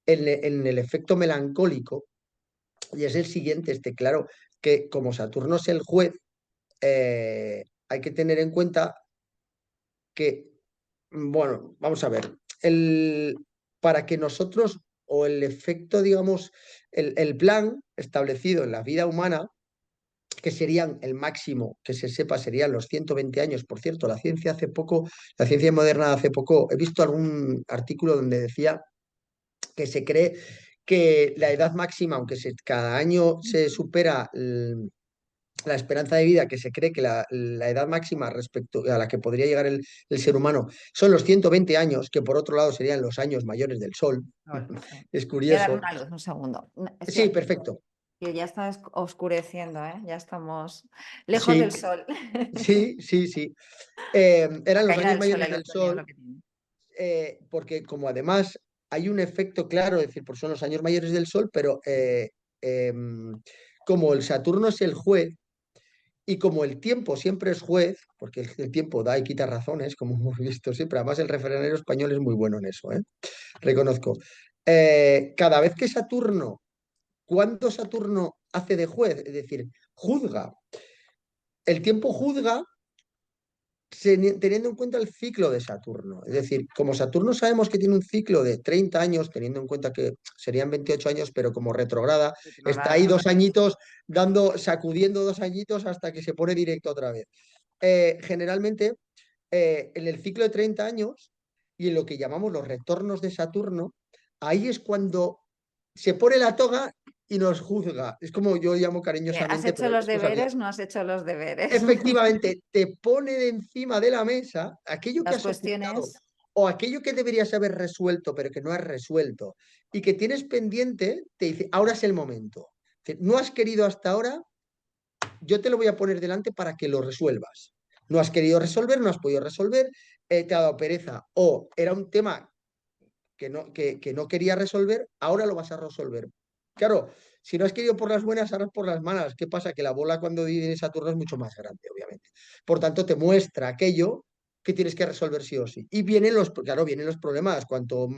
Speaker 2: el efecto melancólico, y es el siguiente, claro, que como Saturno es el juez, hay que tener en cuenta que, bueno, vamos a ver, para que nosotros, o el efecto, digamos, el plan establecido en la vida humana, que serían el máximo que se sepa serían los 120 años. Por cierto, la ciencia moderna hace poco, he visto algún artículo donde decía que se cree que la edad máxima, aunque cada año se supera la esperanza de vida, que se cree que la edad máxima respecto a la que podría llegar el ser humano son los 120 años, que por otro lado serían los años mayores del Sol.
Speaker 1: Sol, sí.
Speaker 2: Es
Speaker 1: Voy a dar
Speaker 2: curioso.
Speaker 1: una luz, un segundo.
Speaker 2: Sí,
Speaker 1: Espera,
Speaker 2: perfecto.
Speaker 1: que ya está oscureciendo, ¿eh? Ya estamos lejos
Speaker 2: Sí,
Speaker 1: del sol.
Speaker 2: sí, sí, sí.
Speaker 1: La
Speaker 2: Eran los
Speaker 1: caída
Speaker 2: años
Speaker 1: del sol,
Speaker 2: mayores
Speaker 1: el
Speaker 2: del
Speaker 1: otoño es
Speaker 2: Sol,
Speaker 1: lo que tiene.
Speaker 2: porque como además hay un efecto claro, es decir, pues son los años mayores del Sol, pero como el Saturno es el juez y como el tiempo siempre es juez, porque el tiempo da y quita razones, como hemos visto siempre, además el refranero español es muy bueno en eso, reconozco. Cada vez que ¿cuándo Saturno hace de juez? Es decir, juzga. El tiempo juzga teniendo en cuenta el ciclo de Saturno. Es decir, como Saturno sabemos que tiene un ciclo de 30 años, teniendo en cuenta que serían 28 años, pero como retrograda, está ahí
Speaker 1: Retrograda.
Speaker 2: 2 añitos, sacudiendo 2 añitos hasta que se pone directo otra vez. Generalmente, en el ciclo de 30 años y en lo que llamamos los retornos de Saturno, ahí es cuando se pone la toga y nos juzga. Es como yo llamo
Speaker 1: ¿Has
Speaker 2: cariñosamente,
Speaker 1: hecho
Speaker 2: pero
Speaker 1: los
Speaker 2: esto es así.
Speaker 1: deberes? No has hecho los deberes.
Speaker 2: Efectivamente, te pone de encima de la mesa aquello que
Speaker 1: Las
Speaker 2: has ocultado
Speaker 1: cuestiones.
Speaker 2: o aquello que deberías haber resuelto, pero que no has resuelto y que tienes pendiente, te dice, ahora es el momento. No has querido hasta ahora, yo te lo voy a poner delante para que lo resuelvas. No has querido resolver, no has podido resolver, te ha dado pereza o era un tema que no quería resolver, ahora lo vas a resolver. Claro, si no has querido por las buenas, ahora es por las malas. ¿Qué pasa? Que la bola cuando viene Saturno es mucho más grande, obviamente. Por tanto, te muestra aquello que tienes que resolver sí o sí. Y vienen los problemas. Cuanto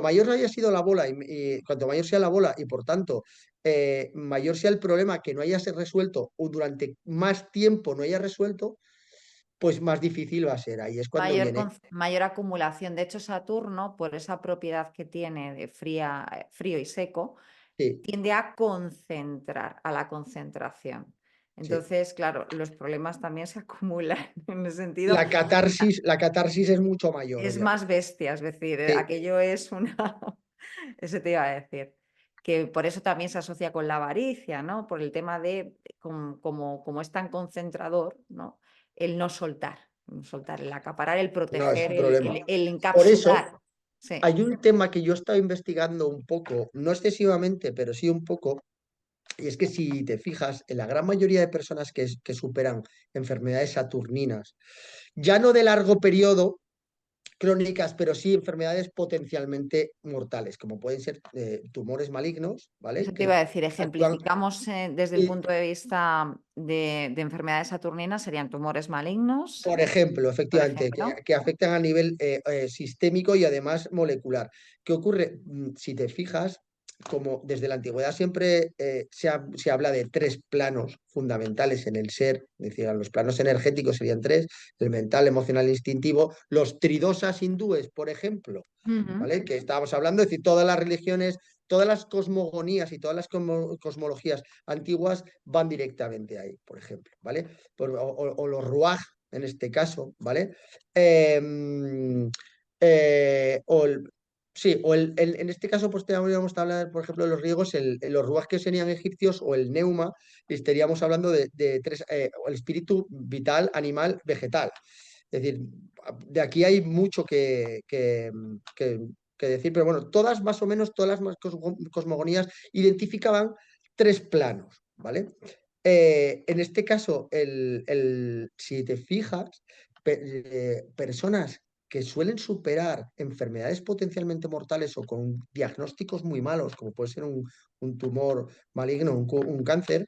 Speaker 2: mayor haya sido la bola y cuanto mayor sea la bola y por tanto mayor sea el problema que no hayas resuelto o durante más tiempo no hayas resuelto, pues más difícil va a ser. Ahí es cuando viene.
Speaker 1: Mayor acumulación. De hecho, Saturno, por esa propiedad que tiene de frío y seco,
Speaker 2: Sí,
Speaker 1: tiende a concentrar, a la concentración.
Speaker 2: sí.
Speaker 1: Entonces, claro, los problemas también se acumulan en ese sentido.
Speaker 2: La catarsis es mucho mayor,
Speaker 1: Es
Speaker 2: obviamente.
Speaker 1: más bestia, es decir,
Speaker 2: Sí,
Speaker 1: aquello es una... Eso te iba a decir. Que por eso también se asocia con la avaricia, ¿no? Por el tema de, como es tan concentrador, ¿no? El no soltar, no soltar, el acaparar, el
Speaker 2: no, es
Speaker 1: proteger,
Speaker 2: un problema.
Speaker 1: el
Speaker 2: Por eso,
Speaker 1: encapsular. Sí.
Speaker 2: hay un tema que yo he estado investigando un poco, no excesivamente, pero sí un poco, y es que si te fijas, en la gran mayoría de personas que superan enfermedades saturninas, ya no de largo periodo, crónicas, pero sí enfermedades potencialmente mortales, como pueden ser tumores malignos, ¿vale?
Speaker 1: Eso te iba
Speaker 2: Que
Speaker 1: a decir,
Speaker 2: actúan.
Speaker 1: ejemplificamos desde el
Speaker 2: Y,
Speaker 1: punto de vista de enfermedades saturninas, serían tumores malignos,
Speaker 2: por ejemplo,
Speaker 1: por
Speaker 2: efectivamente,
Speaker 1: ejemplo.
Speaker 2: que afectan a nivel sistémico y además molecular. ¿Qué ocurre? Si te fijas, como desde la antigüedad siempre se habla de tres planos fundamentales en el ser, es decir, los planos energéticos serían tres: el mental, emocional e instintivo. Los tridosas hindúes, por ejemplo,
Speaker 1: Ujú.
Speaker 2: ¿vale? Que estábamos hablando, es decir, todas las religiones, todas las cosmogonías y todas las cosmologías antiguas van directamente ahí, por ejemplo, ¿vale? O los ruaj, en este caso, ¿vale? Eh, o el, sí, en este caso, pues tendríamos a hablar, por ejemplo, de los griegos, los ruaj que serían egipcios, o el neuma, y estaríamos hablando de tres, el espíritu vital, animal, vegetal. Es decir, de aquí hay mucho que decir, pero bueno, todas más o menos, todas las cosmogonías identificaban tres planos, ¿vale? En este caso, si te fijas, personas que suelen superar enfermedades potencialmente mortales o con diagnósticos muy malos, como puede ser un tumor maligno, un cáncer,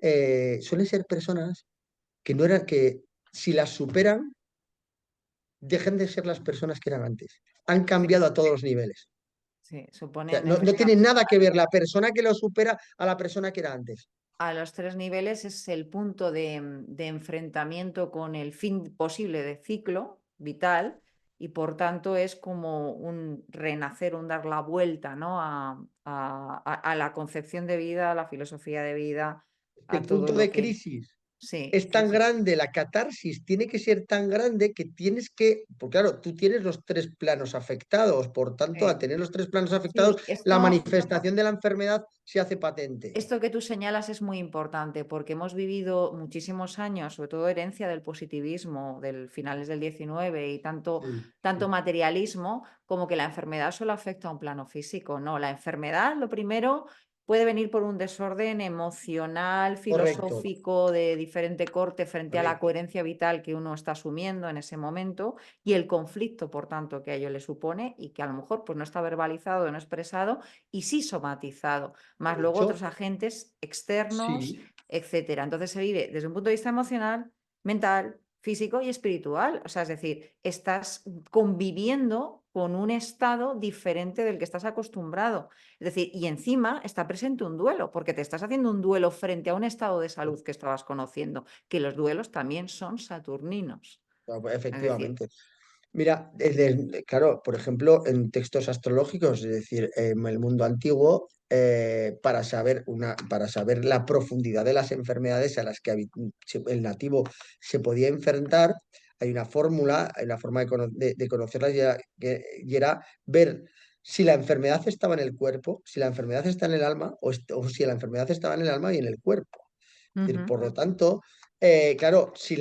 Speaker 2: suelen ser personas que no eran, que si las superan, dejen de ser las personas que eran antes. Han
Speaker 1: Sí,
Speaker 2: cambiado a todos los niveles.
Speaker 1: sí,
Speaker 2: O sea,
Speaker 1: suponen
Speaker 2: no tiene
Speaker 1: efectivamente
Speaker 2: nada que ver la persona que lo supera a la persona que era antes.
Speaker 1: a los tres niveles es el punto de enfrentamiento con el fin posible de ciclo vital y por tanto es como un renacer, un dar la vuelta, ¿no? A la concepción de vida, a la filosofía de vida,
Speaker 2: Este
Speaker 1: a todo
Speaker 2: punto
Speaker 1: lo
Speaker 2: de
Speaker 1: que...
Speaker 2: crisis
Speaker 1: Sí,
Speaker 2: es
Speaker 1: sí,
Speaker 2: tan
Speaker 1: sí.
Speaker 2: grande, la catarsis tiene que ser tan grande que tienes que, porque claro, tú tienes los tres planos afectados, por tanto, al
Speaker 1: Sí,
Speaker 2: tener los tres planos afectados,
Speaker 1: sí,
Speaker 2: la
Speaker 1: esto,
Speaker 2: manifestación de la enfermedad se hace patente.
Speaker 1: Esto que tú señalas es muy importante porque hemos vivido muchísimos años, sobre todo herencia del positivismo, del finales del 19 y
Speaker 2: Sí,
Speaker 1: tanto
Speaker 2: sí.
Speaker 1: materialismo como que la enfermedad solo afecta a un plano físico. No, la enfermedad, lo primero, puede venir por un desorden emocional,
Speaker 2: Correcto,
Speaker 1: filosófico, de diferente corte frente a la
Speaker 2: correcto.
Speaker 1: coherencia vital que uno está asumiendo en ese momento y el conflicto, por tanto, que a ello le supone y que a lo mejor pues, no está verbalizado, no expresado y sí somatizado más
Speaker 2: De
Speaker 1: luego
Speaker 2: hecho,
Speaker 1: otros agentes externos,
Speaker 2: sí.
Speaker 1: etcétera. Entonces se vive desde un punto de vista emocional, mental, físico y espiritual. O sea, es decir, estás conviviendo con un estado diferente del que estás acostumbrado. Es decir, y encima está presente un duelo, porque te estás haciendo un duelo frente a un estado de salud que estabas conociendo, que los duelos también son saturninos. Es decir,
Speaker 2: Efectivamente. Mira, claro, por ejemplo, en textos astrológicos, es decir, en el mundo antiguo, para saber la profundidad de las enfermedades a las que el nativo se podía enfrentar, hay una fórmula, hay una forma de conocerlas, y era ver si la enfermedad estaba en el cuerpo, si la enfermedad está en el alma, o si la enfermedad estaba en el alma y en el cuerpo. Es decir,
Speaker 1: ujú,
Speaker 2: por lo tanto, claro, si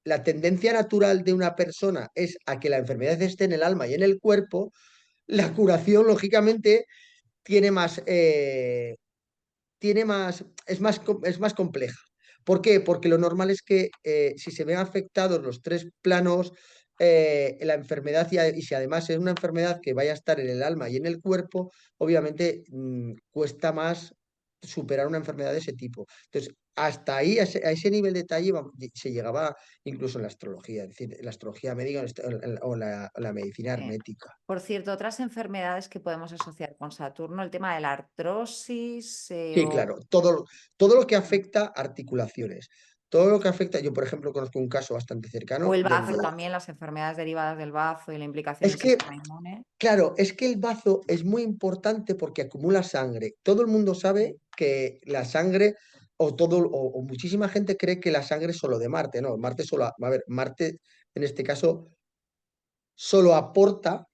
Speaker 2: la tendencia natural de una persona es a que la enfermedad esté en el alma y en el cuerpo, la curación, lógicamente, tiene más, es más compleja. ¿Por qué? Porque lo normal es que si se ven afectados los tres planos, la enfermedad, y si además es una enfermedad que vaya a estar en el alma y en el cuerpo, obviamente cuesta más superar una enfermedad de ese tipo. Entonces, hasta ahí, a ese nivel de detalle se llegaba incluso en la astrología, es decir, en la astrología médica o la medicina
Speaker 1: sí.
Speaker 2: hermética.
Speaker 1: Por cierto, otras enfermedades que podemos asociar con Saturno, el tema de la artrosis
Speaker 2: Sí, claro, todo lo que afecta articulaciones, todo lo que afecta, yo por ejemplo conozco un caso bastante
Speaker 1: o
Speaker 2: cercano
Speaker 1: el
Speaker 2: donde
Speaker 1: bazo también, las enfermedades derivadas del bazo y la implicación
Speaker 2: es
Speaker 1: del
Speaker 2: que,
Speaker 1: sistema inmune.
Speaker 2: claro, es que el bazo es muy importante porque acumula sangre. Todo el mundo sabe
Speaker 1: Sí,
Speaker 2: que la sangre, o muchísima gente cree que la sangre es solo de Marte, no, Marte solo, a ver, Marte en este caso solo aporta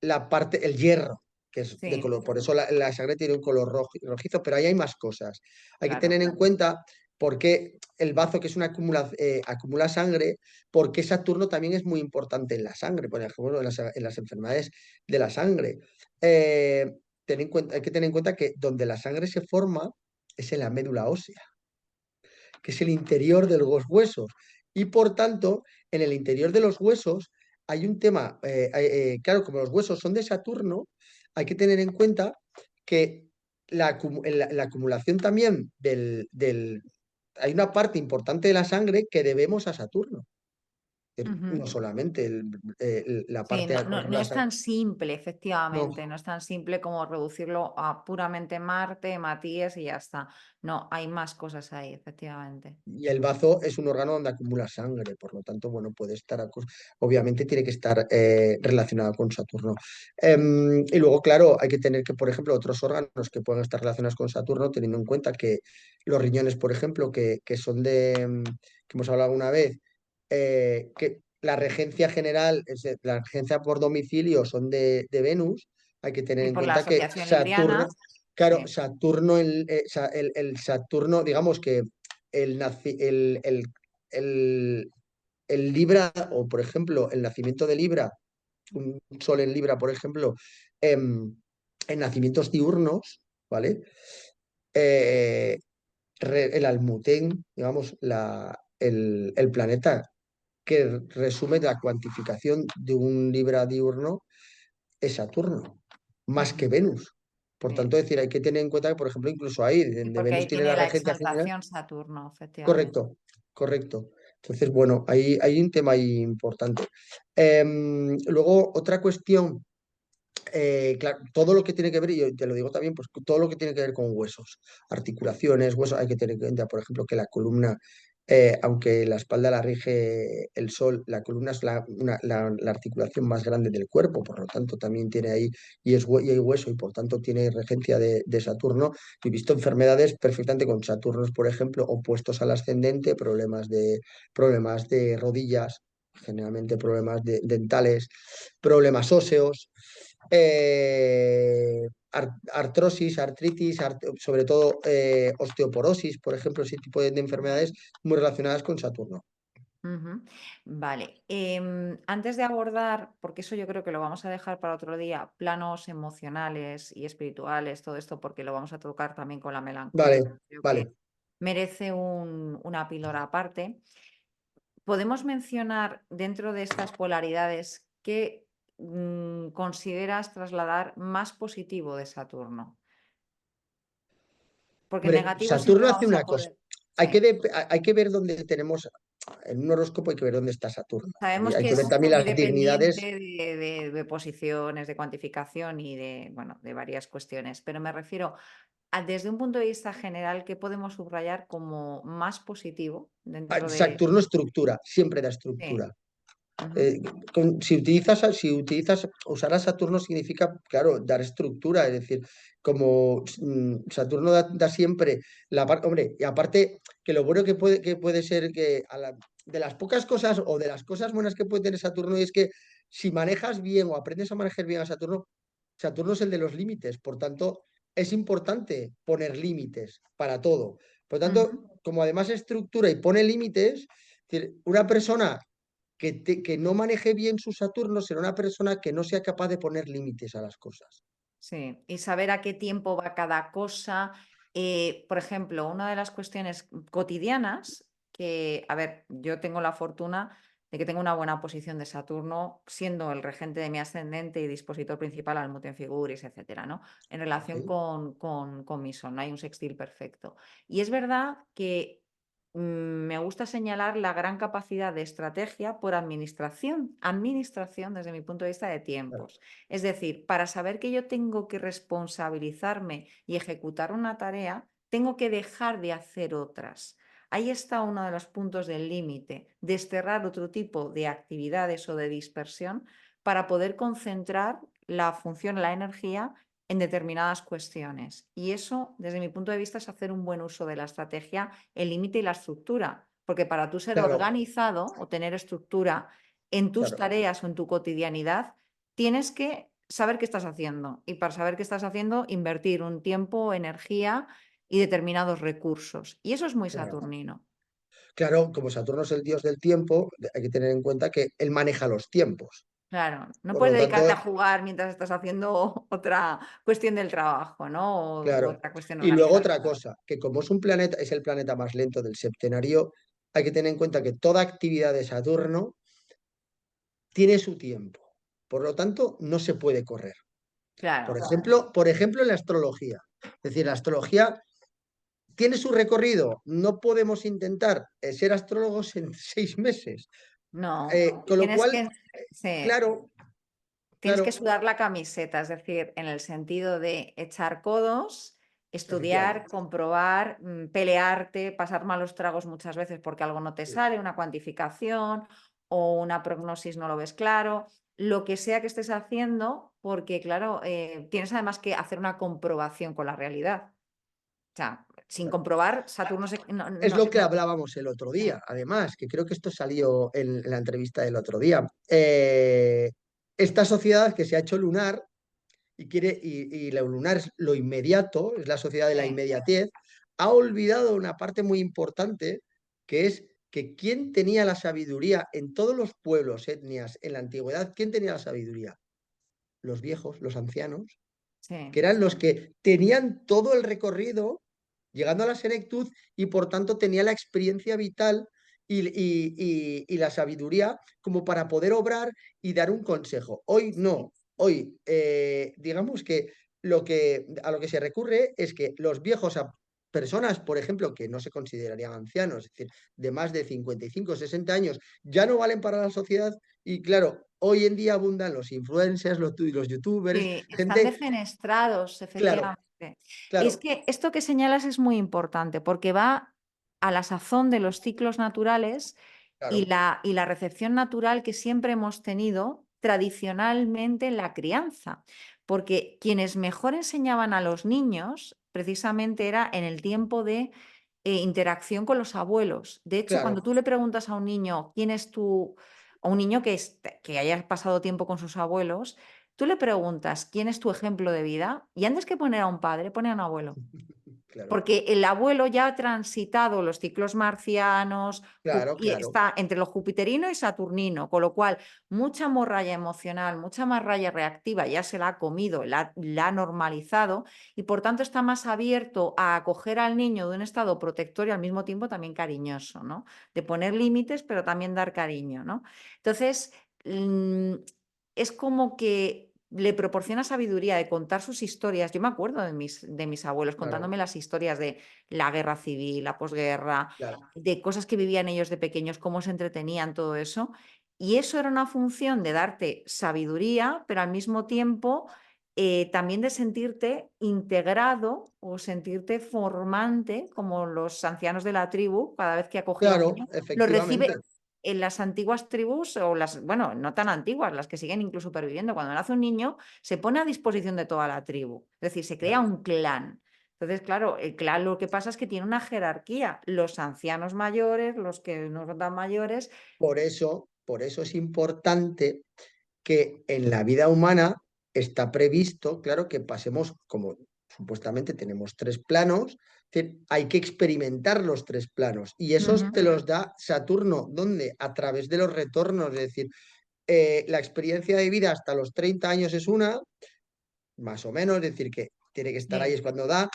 Speaker 2: la parte, el hierro, que es de
Speaker 1: sí,
Speaker 2: color, por eso la sangre tiene un color rojizo, pero ahí hay más cosas. Hay que
Speaker 1: claro.
Speaker 2: tener en cuenta por qué el bazo, que es acumula sangre, porque Saturno también es muy importante en la sangre, por ejemplo, en las enfermedades de la sangre. Eh, hay que tener en cuenta que donde la sangre se forma es en la médula ósea, que es el interior de los huesos. Y por tanto, en el interior de los huesos hay un tema, claro, como los huesos son de Saturno, hay que tener en cuenta que la acumulación también hay una parte importante de la sangre que debemos a Saturno. No
Speaker 1: Ujú.
Speaker 2: solamente la
Speaker 1: Sí,
Speaker 2: parte...
Speaker 1: no es tan simple,
Speaker 2: No,
Speaker 1: efectivamente, no es tan simple como reducirlo a puramente Marte, Matías y ya está. No, hay más cosas ahí, efectivamente.
Speaker 2: y el bazo es un órgano donde acumula sangre, por lo tanto, bueno, puede estar, obviamente tiene que estar relacionado con Saturno. Y luego, claro, hay que tener que, por ejemplo, otros órganos que puedan estar relacionados con Saturno, teniendo en cuenta que los riñones, por ejemplo, que son que hemos hablado alguna vez, que la regencia general, la regencia por domicilio son de Venus, hay que tener
Speaker 1: Y
Speaker 2: en
Speaker 1: por la
Speaker 2: cuenta que
Speaker 1: asociación
Speaker 2: Saturno,
Speaker 1: libriana,
Speaker 2: claro,
Speaker 1: sí,
Speaker 2: Saturno, el Saturno, digamos que el, naci- el Libra, o por ejemplo, el nacimiento de Libra, un sol en Libra, por ejemplo, em, en nacimientos diurnos, ¿vale? Eh, el Almutén, digamos, el planeta que resume la cuantificación de un Libra diurno es Saturno, más que
Speaker 1: ujú,
Speaker 2: Venus. Por
Speaker 1: sí.
Speaker 2: tanto, es decir, hay que tener en cuenta que, por ejemplo, incluso ahí,
Speaker 1: Y
Speaker 2: donde
Speaker 1: porque
Speaker 2: Venus
Speaker 1: ahí
Speaker 2: tiene
Speaker 1: tiene
Speaker 2: la
Speaker 1: la
Speaker 2: regencia general,
Speaker 1: exaltación Saturno, efectivamente.
Speaker 2: correcto, correcto. Entonces, bueno, hay un tema ahí importante. Luego, otra cuestión, claro, todo lo que tiene que ver, y yo te lo digo también, pues todo lo que tiene que ver con huesos, articulaciones, huesos, hay que tener en cuenta, por ejemplo, que la columna, aunque la espalda la rige el sol, la columna es la articulación más grande del cuerpo, por lo tanto también tiene ahí, y hay hueso, y por tanto tiene regencia de Saturno. Yo he visto enfermedades perfectamente con Saturnos, por ejemplo, opuestos al ascendente, problemas de rodillas, generalmente problemas dentales, problemas óseos, artrosis, artritis, sobre todo osteoporosis, por ejemplo, ese tipo de enfermedades muy relacionadas con Saturno.
Speaker 1: Ujú. Vale. Antes de abordar, porque eso yo creo que lo vamos a dejar para otro día, planos emocionales y espirituales, todo esto, porque lo vamos a tocar también con la melancolía.
Speaker 2: Vale,
Speaker 1: Creo que
Speaker 2: vale.
Speaker 1: merece una píldora aparte. ¿Podemos mencionar dentro de estas polaridades qué consideras trasladar más positivo de Saturno? Porque
Speaker 2: Hombre,
Speaker 1: negativo siempre
Speaker 2: Saturno hace
Speaker 1: vamos a
Speaker 2: una cosa.
Speaker 1: poder.
Speaker 2: Hay
Speaker 1: Sí.
Speaker 2: que, hay que ver dónde tenemos, en un horóscopo hay que ver dónde está Saturno.
Speaker 1: Sabemos
Speaker 2: Hay
Speaker 1: que
Speaker 2: que ver
Speaker 1: es
Speaker 2: también
Speaker 1: muy
Speaker 2: las
Speaker 1: dependiente
Speaker 2: dignidades.
Speaker 1: de posiciones, de cuantificación y de, bueno, de varias cuestiones, pero me refiero a, desde un punto de vista general, ¿qué podemos subrayar como más positivo dentro de...
Speaker 2: Saturno estructura, siempre da
Speaker 1: Sí.
Speaker 2: estructura.
Speaker 1: Ujú,
Speaker 2: eh, si utilizas, usar a Saturno significa, claro, dar estructura, es decir, como Saturno da siempre la parte, hombre, y aparte que lo bueno que puede ser que de las pocas cosas o de las cosas buenas que puede tener Saturno es que si manejas bien o aprendes a manejar bien a Saturno, Saturno es el de los límites, por tanto, es importante poner límites para todo. Por tanto,
Speaker 1: ujú.
Speaker 2: como además estructura y pone límites, es decir, una persona que no maneje bien su Saturno será una persona que no sea capaz de poner límites a las cosas.
Speaker 1: Sí, y saber a qué tiempo va cada cosa. Por ejemplo, una de las cuestiones cotidianas que, a ver, yo tengo la fortuna de que tengo una buena posición de Saturno, siendo el regente de mi ascendente y dispositor principal al Muten Figuris, etcétera, ¿no? En relación
Speaker 2: ¿Vale?
Speaker 1: con mi Sol, no hay un sextil perfecto. Y es verdad que me gusta señalar la gran capacidad de estrategia por administración desde mi punto de vista de
Speaker 2: Claro,
Speaker 1: tiempos. Es decir, para saber que yo tengo que responsabilizarme y ejecutar una tarea, tengo que dejar de hacer otras. Ahí está uno de los puntos del límite, desterrar otro tipo de actividades o de dispersión para poder concentrar la función, la energía en determinadas cuestiones. Y eso, desde mi punto de vista, es hacer un buen uso de la estrategia, el límite y la estructura. Porque para tú ser
Speaker 2: claro,
Speaker 1: organizado o tener estructura en tus
Speaker 2: claro.
Speaker 1: tareas o en tu cotidianidad, tienes que saber qué estás haciendo y para saber qué estás haciendo, invertir un tiempo, energía y determinados recursos. Y eso es muy
Speaker 2: Claro.
Speaker 1: saturnino.
Speaker 2: Claro, como Saturno es el dios del tiempo, hay que tener en cuenta que él maneja los tiempos.
Speaker 1: Claro, no
Speaker 2: Por
Speaker 1: puedes
Speaker 2: lo tanto,
Speaker 1: dedicarte a jugar mientras estás haciendo otra cuestión del trabajo, ¿no? O
Speaker 2: claro.
Speaker 1: otra cuestión
Speaker 2: Y luego otra
Speaker 1: organizativa.
Speaker 2: cosa, que como es un planeta, es el planeta más lento del septenario, hay que tener en cuenta que toda actividad de Saturno tiene su tiempo. Por lo tanto, no se puede correr.
Speaker 1: Claro,
Speaker 2: Por ejemplo, en la astrología. Es decir, la astrología tiene su recorrido. No podemos intentar ser astrólogos en 6 meses.
Speaker 1: No,
Speaker 2: Con lo
Speaker 1: tienes
Speaker 2: cual,
Speaker 1: que, sí,
Speaker 2: claro,
Speaker 1: tienes que
Speaker 2: claro,
Speaker 1: sudar la camiseta, es decir, en el sentido de echar codos, estudiar,
Speaker 2: efectivamente.
Speaker 1: comprobar, pelearte, pasar malos tragos muchas veces porque algo no te
Speaker 2: Sí.
Speaker 1: sale, una cuantificación o una prognosis no lo ves claro, lo que sea que estés haciendo, porque claro, tienes además que hacer una comprobación con la realidad. O sea, sin comprobar, Saturno
Speaker 2: Es lo que hablábamos el otro día, además, que creo que esto salió en la entrevista del otro día. Esta sociedad que se ha hecho lunar y lo lunar es lo inmediato, es la sociedad de la
Speaker 1: sí,
Speaker 2: inmediatez, ha olvidado una parte muy importante, que es que quién tenía la sabiduría en todos los pueblos, etnias, en la antigüedad, ¿quién tenía la sabiduría? Los viejos, los ancianos, que
Speaker 1: sí,
Speaker 2: eran los que tenían todo el recorrido llegando a la senectud y por tanto tenía la experiencia vital y la sabiduría como para poder obrar y dar un consejo. Hoy
Speaker 1: sí,
Speaker 2: no, hoy digamos que, a lo que se recurre es que los viejos, personas, por ejemplo, que no se considerarían ancianos, es decir, de más de 55 60 años, ya no valen para la sociedad y claro, hoy en día abundan los influencers, los youtubers,
Speaker 1: sí, están
Speaker 2: gente,
Speaker 1: defenestrados,
Speaker 2: claro,
Speaker 1: efectivamente. Y es
Speaker 2: claro,
Speaker 1: que esto que señalas es muy importante porque va a la sazón de los ciclos naturales y
Speaker 2: claro,
Speaker 1: la recepción natural que siempre hemos tenido tradicionalmente en la crianza. Porque quienes mejor enseñaban a los niños precisamente era en el tiempo de interacción con los abuelos. De hecho, cuando
Speaker 2: claro.
Speaker 1: tú le preguntas a un niño quién es tu, a un niño que haya pasado tiempo con sus abuelos, tú le preguntas quién es tu ejemplo de vida y antes que poner a un padre, pone a un abuelo.
Speaker 2: Claro,
Speaker 1: Porque el abuelo ya ha transitado los ciclos marcianos
Speaker 2: claro,
Speaker 1: y
Speaker 2: claro.
Speaker 1: está entre lo jupiterino y saturnino, con lo cual mucha morralla emocional, mucha más raya reactiva ya se la ha comido, la ha normalizado y por tanto está más abierto a acoger al niño de un estado protector y al mismo tiempo también cariñoso, ¿no? De poner límites, pero también dar cariño, ¿no? Entonces, es como que le proporciona sabiduría de contar sus historias. Yo me acuerdo de mis abuelos
Speaker 2: Claro,
Speaker 1: contándome las historias de la guerra civil, la posguerra,
Speaker 2: claro,
Speaker 1: de cosas que vivían ellos de pequeños, cómo se entretenían, todo eso. Y eso era una función de darte sabiduría, pero al mismo tiempo también de sentirte integrado o sentirte formante, como los ancianos de la tribu, cada vez que acogía a un
Speaker 2: claro,
Speaker 1: niño, lo
Speaker 2: efectivamente.
Speaker 1: recibe en las antiguas tribus o las, bueno, no tan antiguas, las que siguen incluso superviviendo, cuando nace un niño, se pone a disposición de toda la tribu. Es decir, se crea
Speaker 2: Claro.
Speaker 1: un clan. Entonces, claro, el clan lo que pasa es que tiene una jerarquía. Los ancianos mayores, los que no son tan mayores,
Speaker 2: Por eso es importante que en la vida humana está previsto, claro, que pasemos, como supuestamente tenemos tres planos, hay que experimentar los tres planos. Y esos
Speaker 1: ujú,
Speaker 2: te los da Saturno, donde a través de los retornos, es decir, la experiencia de vida hasta los 30 años es una, más o menos, es decir, que tiene que estar ahí,
Speaker 1: sí,
Speaker 2: es cuando da,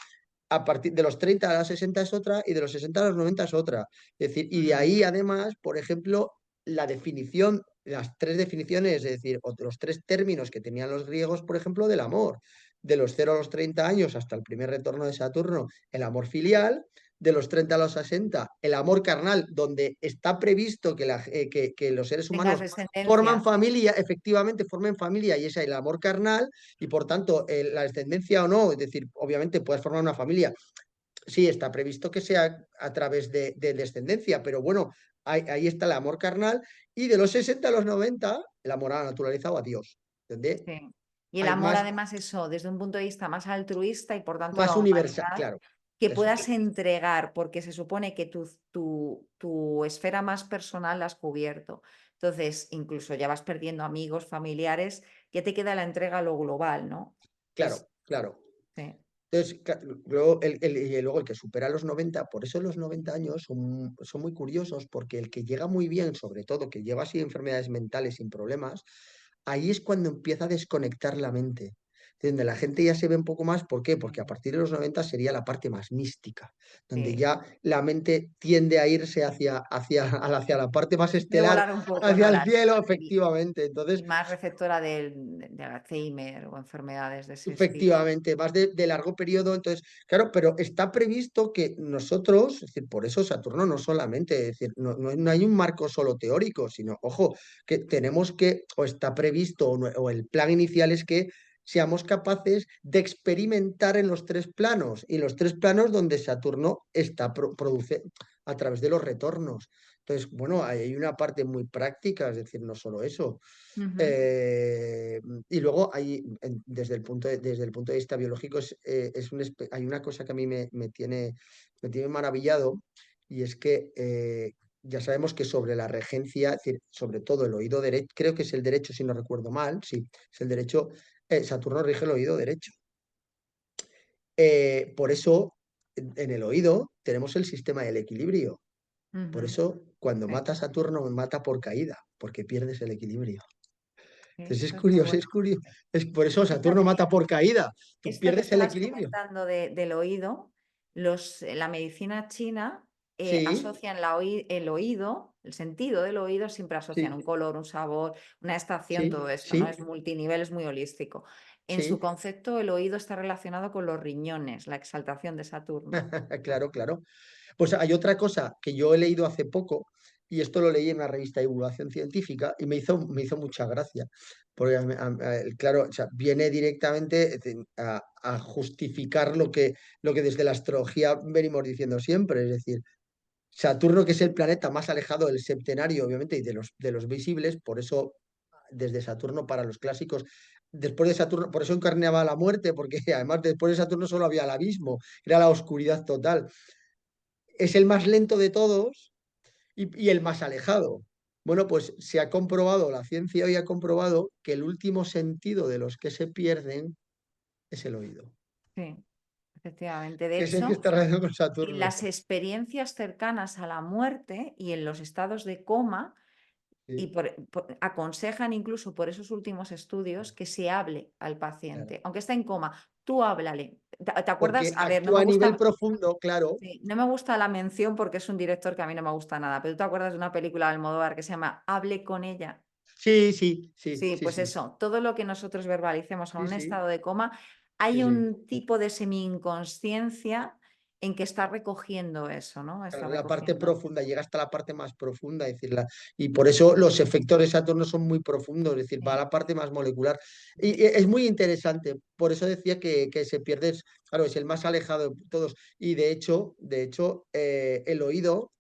Speaker 2: a partir de los 30 a los 60 es otra y de los 60 a los 90 es otra. Es decir, y de
Speaker 1: mm,
Speaker 2: ahí además, por ejemplo, la definición, las tres definiciones, es decir, o los tres términos que tenían los griegos, por ejemplo, del amor. De los 0 a los 30 años hasta el primer retorno de Saturno, el amor filial. De los 30 a los 60, el amor carnal, donde está previsto que los seres
Speaker 1: tengas
Speaker 2: humanos forman
Speaker 1: descendencia.
Speaker 2: familia, efectivamente formen familia, y ese es el amor carnal, y por tanto, la descendencia o no, es decir, obviamente puedes formar una familia, sí, está previsto que sea a través de descendencia, pero bueno, ahí está el amor carnal, y de los 60 a los 90, el amor a la naturaleza o a Dios, donde
Speaker 1: Sí. Y el
Speaker 2: hay
Speaker 1: amor,
Speaker 2: más,
Speaker 1: además, eso, desde un punto de vista más altruista y por tanto a
Speaker 2: más
Speaker 1: la
Speaker 2: universal,
Speaker 1: humanidad,
Speaker 2: claro,
Speaker 1: que
Speaker 2: eso
Speaker 1: puedas
Speaker 2: es,
Speaker 1: entregar, porque se supone que tu esfera más personal la has cubierto. Entonces, incluso ya vas perdiendo amigos, familiares, ya te queda la entrega a lo global, ¿no? Entonces,
Speaker 2: claro, claro.
Speaker 1: sí.
Speaker 2: Entonces, luego y luego el que supera los 90, por eso los 90 años son muy curiosos, porque el que llega muy bien, sobre todo, que lleva así enfermedades mentales sin problemas, ahí es cuando empieza a desconectar la mente. donde la gente ya se ve un poco más. ¿Por qué? Porque a partir de los 90 sería la parte más mística, donde
Speaker 1: Sí.
Speaker 2: ya la mente tiende a irse hacia la parte más
Speaker 1: Puede
Speaker 2: estelar,
Speaker 1: volar un poco,
Speaker 2: hacia
Speaker 1: ¿no?
Speaker 2: el cielo,
Speaker 1: Y,
Speaker 2: efectivamente. Entonces,
Speaker 1: y más receptora de Alzheimer o enfermedades de ese estilo.
Speaker 2: efectivamente, más de largo periodo. Entonces, claro, pero está previsto que nosotros, es decir, por eso Saturno no solamente, es decir, no hay un marco solo teórico, sino, ojo, que tenemos que, o está previsto, o el plan inicial es que seamos capaces de experimentar en los tres planos, y los tres planos donde Saturno produce a través de los retornos. Entonces, bueno, hay una parte muy práctica, es decir, no solo eso.
Speaker 1: Ujú.
Speaker 2: Eh, y luego desde el punto de vista biológico hay una cosa que a mí me tiene maravillado, y es que ya sabemos que sobre la regencia, es decir, sobre todo el oído derecho, creo que es el derecho si no recuerdo mal, sí, es el derecho, Saturno rige el oído derecho. Por eso en el oído tenemos el sistema del equilibrio. Por
Speaker 1: Ujú.
Speaker 2: eso cuando
Speaker 1: Sí,
Speaker 2: mata a Saturno mata por caída, porque pierdes el equilibrio. Entonces es
Speaker 1: eso es muy
Speaker 2: curioso,
Speaker 1: bueno.
Speaker 2: es curioso. Es por eso Saturno
Speaker 1: Fíjate,
Speaker 2: mata por caída. Tú
Speaker 1: esto que
Speaker 2: pierdes el
Speaker 1: estabas
Speaker 2: equilibrio.
Speaker 1: comentando del oído, la medicina china
Speaker 2: Sí,
Speaker 1: asocian el oído, el sentido del oído, siempre asocian
Speaker 2: sí,
Speaker 1: un color, un sabor, una estación,
Speaker 2: sí,
Speaker 1: todo esto, ¿no? Es
Speaker 2: sí,
Speaker 1: multinivel, es muy holístico. En su
Speaker 2: sí.
Speaker 1: concepto, el oído está relacionado con los riñones, la exaltación de Saturno.
Speaker 2: Claro, claro. Pues hay otra cosa que yo he leído hace poco, y esto lo leí en una revista de divulgación científica, y me hizo mucha gracia. Porque, claro, o sea, viene directamente a justificar lo que desde la astrología venimos diciendo siempre. Es decir, Saturno, que es el planeta más alejado del septenario, obviamente, y de los visibles, por eso desde Saturno para los clásicos, después de Saturno, por eso encarnaba la muerte, porque además después de Saturno solo había el abismo, era la oscuridad total. Es el más lento de todos y el más alejado. Bueno, pues se ha comprobado, la ciencia hoy ha comprobado que el último sentido de los que se pierden es el oído,
Speaker 1: Sí, efectivamente. De
Speaker 2: que es el que
Speaker 1: hecho,
Speaker 2: está relacionado con
Speaker 1: en
Speaker 2: Saturno.
Speaker 1: las experiencias cercanas a la muerte y en los estados de coma, y
Speaker 2: Sí,
Speaker 1: aconsejan incluso por esos últimos estudios que se hable al
Speaker 2: claro.
Speaker 1: paciente, aunque está en coma, tú háblale. ¿Te
Speaker 2: Porque
Speaker 1: acuerdas? A ver, no
Speaker 2: actúa
Speaker 1: me
Speaker 2: a nivel
Speaker 1: gusta,
Speaker 2: profundo, claro.
Speaker 1: sí, no me gusta la mención porque es un director que a mí no me gusta nada, pero ¿tú te acuerdas de una película de Almodóvar que se llama Hable con ella?
Speaker 2: Sí, sí, sí,
Speaker 1: Sí,
Speaker 2: sí,
Speaker 1: pues
Speaker 2: sí,
Speaker 1: eso, todo lo que nosotros verbalicemos a
Speaker 2: sí,
Speaker 1: un
Speaker 2: sí,
Speaker 1: estado de coma,
Speaker 2: sí,
Speaker 1: hay
Speaker 2: sí.
Speaker 1: un tipo de semi-inconsciencia en que está recogiendo eso, ¿no? Está
Speaker 2: Claro, la parte
Speaker 1: recogiendo.
Speaker 2: profunda, llega hasta la parte más profunda, es decir, y por eso los efectos de Saturno son muy profundos, es decir, va a
Speaker 1: Sí,
Speaker 2: la parte más molecular. Y es muy interesante, por eso decía que se pierde, claro, es el más alejado de todos. Y de hecho, el oído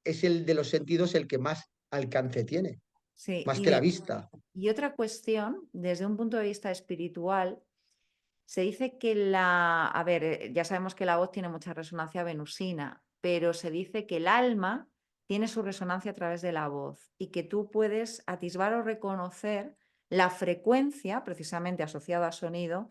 Speaker 2: es el de los sentidos el que más alcance tiene,
Speaker 1: sí,
Speaker 2: más que la vista.
Speaker 1: y otra cuestión, desde un punto de vista espiritual, se dice que a ver, ya sabemos que la voz tiene mucha resonancia venusina, pero se dice que el alma tiene su resonancia a través de la voz y que tú puedes atisbar o reconocer la frecuencia, precisamente asociada a sonido,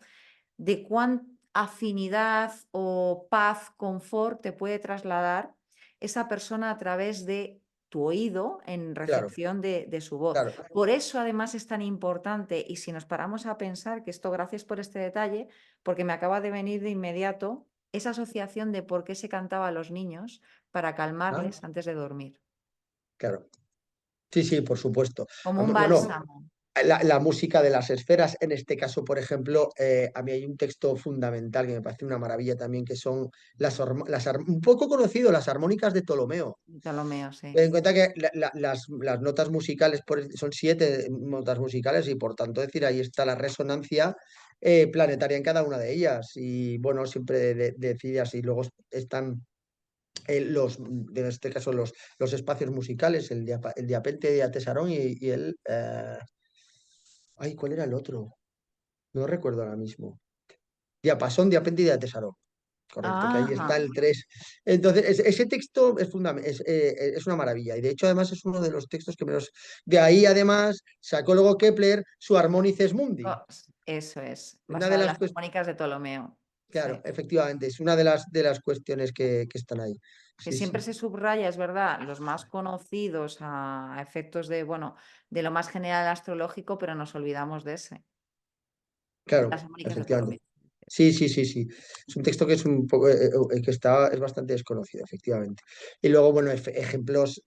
Speaker 1: de cuán afinidad o paz, confort te puede trasladar esa persona a través de tu oído en
Speaker 2: Claro,
Speaker 1: recepción de su voz.
Speaker 2: claro.
Speaker 1: Por eso además es tan importante, y si nos paramos a pensar que esto, gracias por este detalle, porque me acaba de venir de inmediato esa asociación de por qué se cantaba a los niños para
Speaker 2: Ah,
Speaker 1: calmarles antes de dormir,
Speaker 2: claro. Sí, sí, por supuesto.
Speaker 1: como un
Speaker 2: Bueno,
Speaker 1: bálsamo.
Speaker 2: la música de las esferas, en este caso, por ejemplo, a mí hay un texto fundamental que me parece una maravilla también, que son un poco conocido, las armónicas de Ptolomeo.
Speaker 1: Ptolomeo, sí.
Speaker 2: Ten en cuenta que las notas musicales son 7 notas musicales, y por tanto decir, ahí está la resonancia planetaria en cada una de ellas. Y bueno, siempre decidas, y luego están en este caso los espacios musicales, el diapente de Atesarón y el... ay, ¿cuál era el otro? No recuerdo ahora mismo. Diapasón, diapente y diatesarón. Correcto, que ahí está
Speaker 1: Ajá.
Speaker 2: el 3. Entonces, ese texto es una maravilla. Y de hecho, además, es uno de los textos que menos. De ahí, además, sacó luego Kepler su Harmonices Mundi.
Speaker 1: Eso es,
Speaker 2: Una de
Speaker 1: basada en
Speaker 2: las
Speaker 1: las
Speaker 2: cuestiones.
Speaker 1: armónicas de Ptolomeo.
Speaker 2: Claro,
Speaker 1: Sí.
Speaker 2: efectivamente, es una de las cuestiones que están ahí.
Speaker 1: Que
Speaker 2: Sí,
Speaker 1: siempre
Speaker 2: sí.
Speaker 1: se subraya, es verdad, los más conocidos a efectos de, bueno, de lo más general astrológico, pero nos olvidamos de ese.
Speaker 2: claro,
Speaker 1: Las armónicas de Fa
Speaker 2: efectivamente.
Speaker 1: menor.
Speaker 2: Sí, sí, sí, sí. Es un texto que es un poco, es bastante desconocido, efectivamente. Y luego, bueno, ejemplos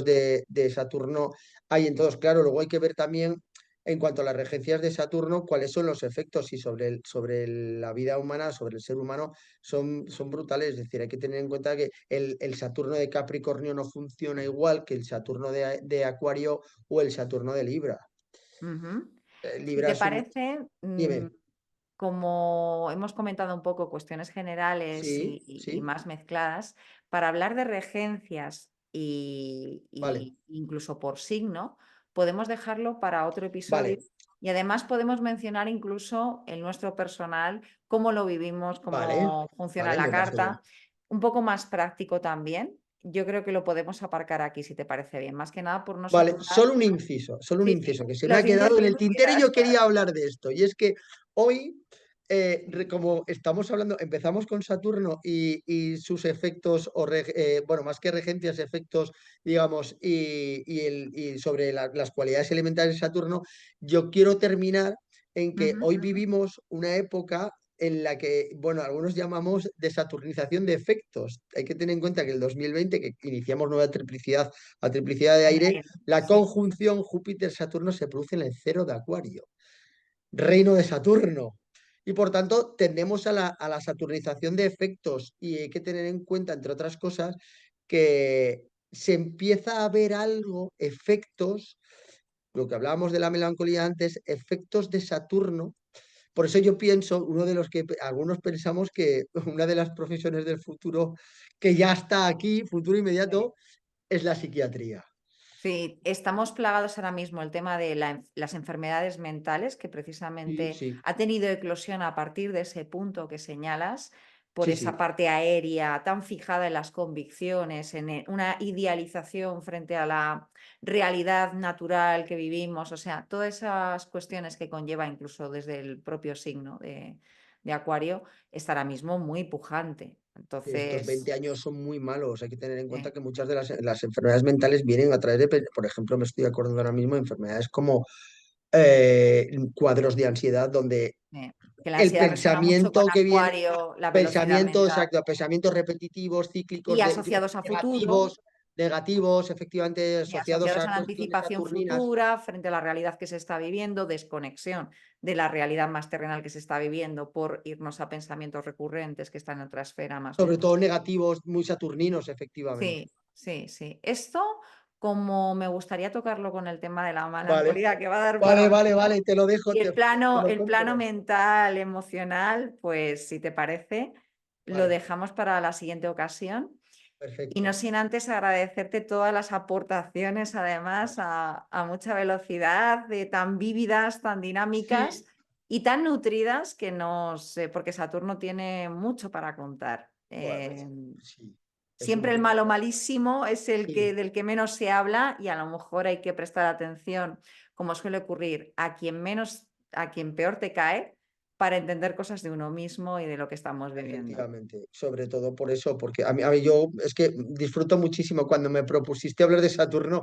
Speaker 2: de Saturno hay en todos, claro. Luego hay que ver también, en cuanto a las regencias de Saturno, cuáles son los efectos y sobre la vida humana, sobre el ser humano, son brutales. Es decir, hay que tener en cuenta que el Saturno de Capricornio no funciona igual que el Saturno de Acuario o el Saturno de Libra.
Speaker 1: Ujú. Si
Speaker 2: Libra
Speaker 1: te
Speaker 2: es un...
Speaker 1: parece,
Speaker 2: Dime.
Speaker 1: como hemos comentado un poco cuestiones generales
Speaker 2: Sí,
Speaker 1: y
Speaker 2: sí,
Speaker 1: más mezcladas, para hablar de regencias
Speaker 2: vale,
Speaker 1: y incluso por signo, podemos dejarlo para otro episodio.
Speaker 2: vale,
Speaker 1: Y además podemos mencionar incluso el nuestro personal, cómo lo vivimos,
Speaker 2: vale,
Speaker 1: cómo funciona
Speaker 2: vale,
Speaker 1: la
Speaker 2: me parece bien.
Speaker 1: carta, un poco más práctico también. Yo creo que lo podemos aparcar aquí, si te parece bien, más que nada por no
Speaker 2: Vale,
Speaker 1: saturar.
Speaker 2: solo un
Speaker 1: Sí, sí,
Speaker 2: inciso, que se me ha
Speaker 1: los
Speaker 2: quedado en el
Speaker 1: intermedios
Speaker 2: tintero y yo quería hablar de esto. Y es que hoy, como estamos hablando, empezamos con Saturno y sus efectos, bueno, más que regencias, efectos, digamos, y sobre las cualidades elementales de Saturno, yo quiero terminar en que
Speaker 1: Ujú.
Speaker 2: hoy vivimos una época en la que, bueno, algunos llamamos desaturnización de efectos. Hay que tener en cuenta que el 2020, que iniciamos nueva triplicidad a triplicidad de
Speaker 1: En
Speaker 2: aire,
Speaker 1: aire,
Speaker 2: la
Speaker 1: sí.
Speaker 2: conjunción Júpiter-Saturno se produce en el cero de Acuario, reino de Saturno. Y por tanto, tendemos a la saturnización de efectos y hay que tener en cuenta, entre otras cosas, que se empieza a ver algo, efectos, lo que hablábamos de la melancolía antes, efectos de Saturno. Por eso yo pienso, uno de los que algunos pensamos que una de las profesiones del futuro que ya está aquí, futuro
Speaker 1: Sí.
Speaker 2: inmediato, es la psiquiatría.
Speaker 1: Sí, estamos plagados ahora mismo el tema de las enfermedades mentales, que
Speaker 2: Sí,
Speaker 1: precisamente
Speaker 2: sí,
Speaker 1: ha tenido eclosión a partir de ese punto que señalas, por
Speaker 2: sí,
Speaker 1: esa
Speaker 2: sí.
Speaker 1: parte aérea tan fijada en las convicciones, en una idealización frente a la realidad natural que vivimos, o sea, todas esas cuestiones que conlleva incluso desde el propio signo de Acuario, está ahora mismo muy pujante.
Speaker 2: Estos
Speaker 1: Entonces,
Speaker 2: 20 años son muy malos. Hay que tener en cuenta
Speaker 1: sí,
Speaker 2: que muchas de las enfermedades mentales vienen a través de, por ejemplo, me estoy acordando ahora mismo de enfermedades como cuadros de ansiedad, donde
Speaker 1: sí. Que la
Speaker 2: el
Speaker 1: ansiedad resuena mucho con
Speaker 2: pensamiento que viene,
Speaker 1: Acuario, la velocidad
Speaker 2: pensamientos,
Speaker 1: mental.
Speaker 2: exacto, pensamientos repetitivos,
Speaker 1: Y
Speaker 2: cíclicos,
Speaker 1: asociados a futuro,
Speaker 2: negativos, negativos, efectivamente,
Speaker 1: y
Speaker 2: asociados
Speaker 1: asociados
Speaker 2: a
Speaker 1: a la
Speaker 2: cuestiones
Speaker 1: anticipación
Speaker 2: saturninas,
Speaker 1: futura frente a la realidad que se está viviendo, desconexión de la realidad más terrenal que se está viviendo por irnos a pensamientos recurrentes que están en otra esfera más
Speaker 2: sobre
Speaker 1: bien.
Speaker 2: todo negativos, muy saturninos, efectivamente.
Speaker 1: Sí, sí, sí. Esto, como me gustaría tocarlo con el tema de la
Speaker 2: Vale,
Speaker 1: melancolía, que va a dar para
Speaker 2: vale,
Speaker 1: mucho,
Speaker 2: vale, vale, te lo dejo,
Speaker 1: y
Speaker 2: te lo
Speaker 1: el plano
Speaker 2: compro.
Speaker 1: mental, emocional, pues si te parece, lo
Speaker 2: Vale,
Speaker 1: dejamos para la siguiente ocasión. Y no
Speaker 2: perfecto.
Speaker 1: sin antes agradecerte todas las aportaciones, además, a mucha velocidad, tan vívidas, tan dinámicas
Speaker 2: Sí,
Speaker 1: y tan nutridas que porque Saturno tiene mucho para contar.
Speaker 2: bueno, sí, es un
Speaker 1: Siempre el
Speaker 2: tema.
Speaker 1: malo malísimo es
Speaker 2: Sí,
Speaker 1: del que menos se habla y a lo mejor hay que prestar atención, como suele ocurrir, a quien peor te cae, para entender cosas de uno mismo y de lo que estamos viviendo.
Speaker 2: efectivamente. Sobre todo por eso, porque a mí yo es que disfruto muchísimo cuando me propusiste hablar de Saturno.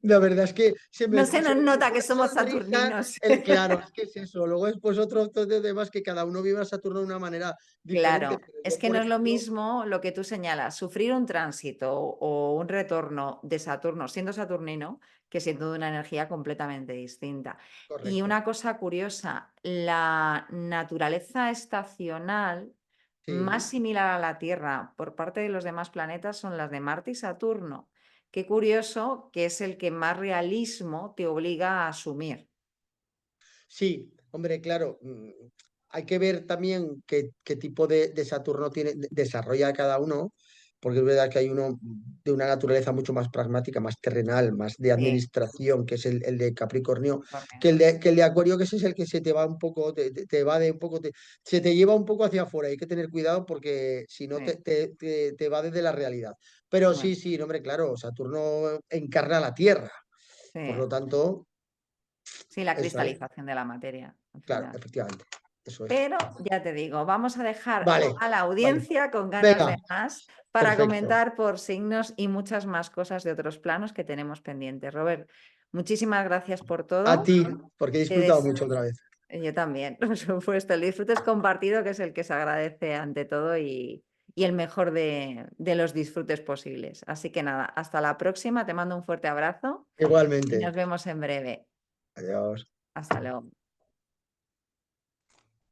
Speaker 2: La verdad es que
Speaker 1: No se
Speaker 2: se
Speaker 1: nos
Speaker 2: me
Speaker 1: nota
Speaker 2: dibujó
Speaker 1: que
Speaker 2: una
Speaker 1: somos
Speaker 2: sonrisa.
Speaker 1: saturninos.
Speaker 2: Claro, es que es eso. Luego después otro de temas que cada uno vive a Saturno de una manera diferente.
Speaker 1: Claro,
Speaker 2: Pero
Speaker 1: es
Speaker 2: yo,
Speaker 1: que
Speaker 2: por
Speaker 1: no es lo
Speaker 2: ejemplo,
Speaker 1: mismo lo que tú señalas, sufrir un tránsito o un retorno de Saturno siendo saturnino que siendo de una energía completamente distinta. Y
Speaker 2: correcto.
Speaker 1: una cosa curiosa, la naturaleza estacional más
Speaker 2: Sí.
Speaker 1: similar a la Tierra por parte de los demás planetas son las de Marte y Saturno. Qué curioso que es el que más realismo te obliga a asumir.
Speaker 2: Sí, hombre, claro, hay que ver también qué tipo de Saturno desarrolla cada uno, porque es verdad que hay uno de una naturaleza mucho más pragmática, más terrenal, más de
Speaker 1: Sí,
Speaker 2: administración, que es el de Capricornio,
Speaker 1: Capricornio.
Speaker 2: que el de Acuario, que ese es el que se te va un poco, te evade un poco, se te lleva un poco hacia afuera. Hay que tener cuidado porque si no
Speaker 1: Sí,
Speaker 2: te evade de la realidad. Pero
Speaker 1: bueno,
Speaker 2: sí, sí, no, hombre, claro, Saturno encarna la Tierra, por
Speaker 1: sí.
Speaker 2: lo tanto,
Speaker 1: Sí, la
Speaker 2: eso hay,
Speaker 1: cristalización de la materia, al
Speaker 2: claro,
Speaker 1: final.
Speaker 2: efectivamente. Eso es.
Speaker 1: Pero ya te digo, vamos a dejar
Speaker 2: Vale,
Speaker 1: a la
Speaker 2: vale.
Speaker 1: audiencia con ganas
Speaker 2: Venga,
Speaker 1: de más para
Speaker 2: perfecto.
Speaker 1: comentar por signos y muchas más cosas de otros planos que tenemos pendientes. Robert, muchísimas gracias por
Speaker 2: A
Speaker 1: todo.
Speaker 2: ti, porque he
Speaker 1: Te,
Speaker 2: disfrutado
Speaker 1: des-
Speaker 2: mucho otra vez.
Speaker 1: Yo también, por supuesto. El disfrute es compartido, que es el que se agradece ante todo y el mejor de los disfrutes posibles. Así que nada, hasta la próxima. Te mando un fuerte abrazo y
Speaker 2: Igualmente.
Speaker 1: nos vemos en breve.
Speaker 2: Adiós.
Speaker 1: Hasta luego.